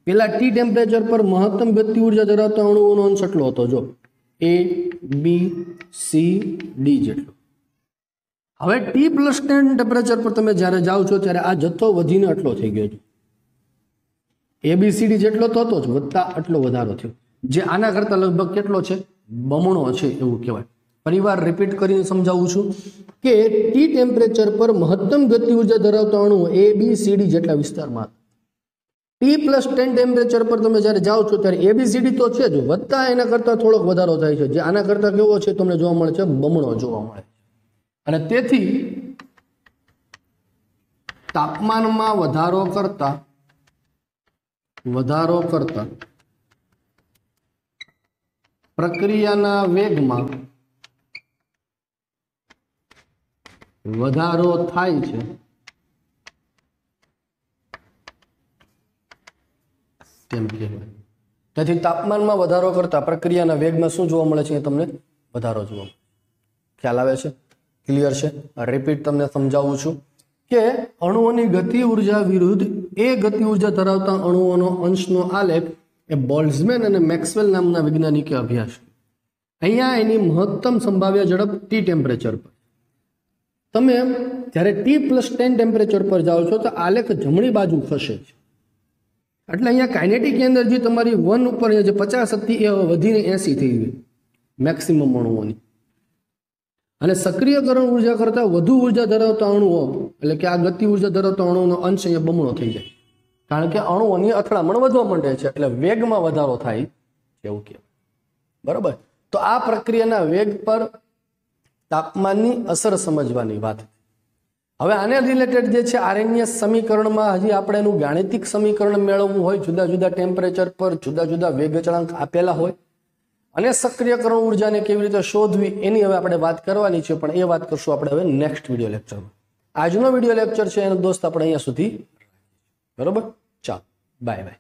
પેલા ટી ટેમ્પરેચર પર મહત્તમ ગતિ ઉર્જા ધરાવતા અણુઓનો અંશ એટલો હતો, જો A, B, C, D જેટલો. હવે T+10 ટેમ્પરેચર પર તમે જ્યારે જાઓ છો ત્યારે આ જથ્થો વધીને આટલો થઈ ગયો છે. ABCD જેટલો તો હતો જ, વધતા આટલો વધારો થયો, જે આના કરતા લગભગ કેટલો છે? બમણો છે એવું કહેવાય. ફરીવાર રિપીટ કરીને સમજાવું છું કે ટી ટેમ્પરેચર પર મહત્તમ ગતિ ઉર્જા ધરાવતા અણુઓ ABCD જેટલા વિસ્તારમાં, T+10 ટેમ્પરેચર પર તમે જ્યારે જાઓ છો ત્યારે ABCD તો છે જ, વધતા એના કરતા થોડોક વધારો થાય છે, જે આના કરતા કેવો છે તમને જોવા મળે છે? બમણો જોવા મળે. અને તેથી તાપમાનમાં વધારો કરતા પ્રક્રિયાના વેગમાં વધારો થાય છે તેમ કહેવાય. તેથી તાપમાનમાં વધારો કરતા પ્રક્રિયાના વેગમાં શું જોવા મળે છે? એ તમને વધારો જોવા મળે. ખ્યાલ આવે છે? ક્લિયર છે? રિપીટ તમને સમજાવું છું કે અણુઓની ગતિ ઉર્જા વિરુદ્ધ એ ગતિ ઉર્જા ધરાવતા અણુઓનો અંશનો આલેખ એ બોલ્ટ્ઝમેન અને મેક્સવેલ નામના વૈજ્ઞાનિકે અભ્યાસ. અહીંયા એની મહત્તમ સંભાવ્ય ઝડપ ટી ટેમ્પરેચર પર. તમે જ્યારે T+10 ટેમ્પરેચર પર જાઓ છો તો આલેખ જમણી બાજુ ખસે છે. એટલે અહીંયા કાઇનેટિક એનર્જી તમારી 1 ઉપર જે 50 હતી એ વધીને 80 થઈ ગઈ મેક્સિમમ અણુઓની. અને સક્રિયકરણ ઉર્જા કરતા વધુ ઉર્જા ધરાવતા અણુઓ એટલે કે આ ગતિ ઉર્જા ધરાવતા અણુનો અંશ અહીંયા બમણો થઈ જાય, કારણ કે અણુઓની અથડામણ વધવા માંડે છે, એટલે વેગમાં વધારો થાય એવું કહેવાય. બરોબર? તો આ પ્રક્રિયાના વેગ પર તાપમાનની અસર સમજવાની વાત. હવે આને રિલેટેડ જે છે આરએનએસ સમીકરણમાં હજી આપણે એનું ગાણિતિક સમીકરણ મેળવવું હોય, જુદા જુદા ટેમ્પરેચર પર જુદા જુદા વેગ અચળાંક આપેલા હોય અને સક્રિયકરણ ઉર્જાને કેવી રીતે શોધવી એની હવે આપણે વાત કરવાની છે, પણ એ વાત કરશું આપણે હવે નેક્સ્ટ વિડીયો લેક્ચરમાં. આજનો વિડીયો લેક્ચર છે એનો દોસ્ત આપણે અહીંયા સુધી. બરોબર? ચાલો, બાય બાય.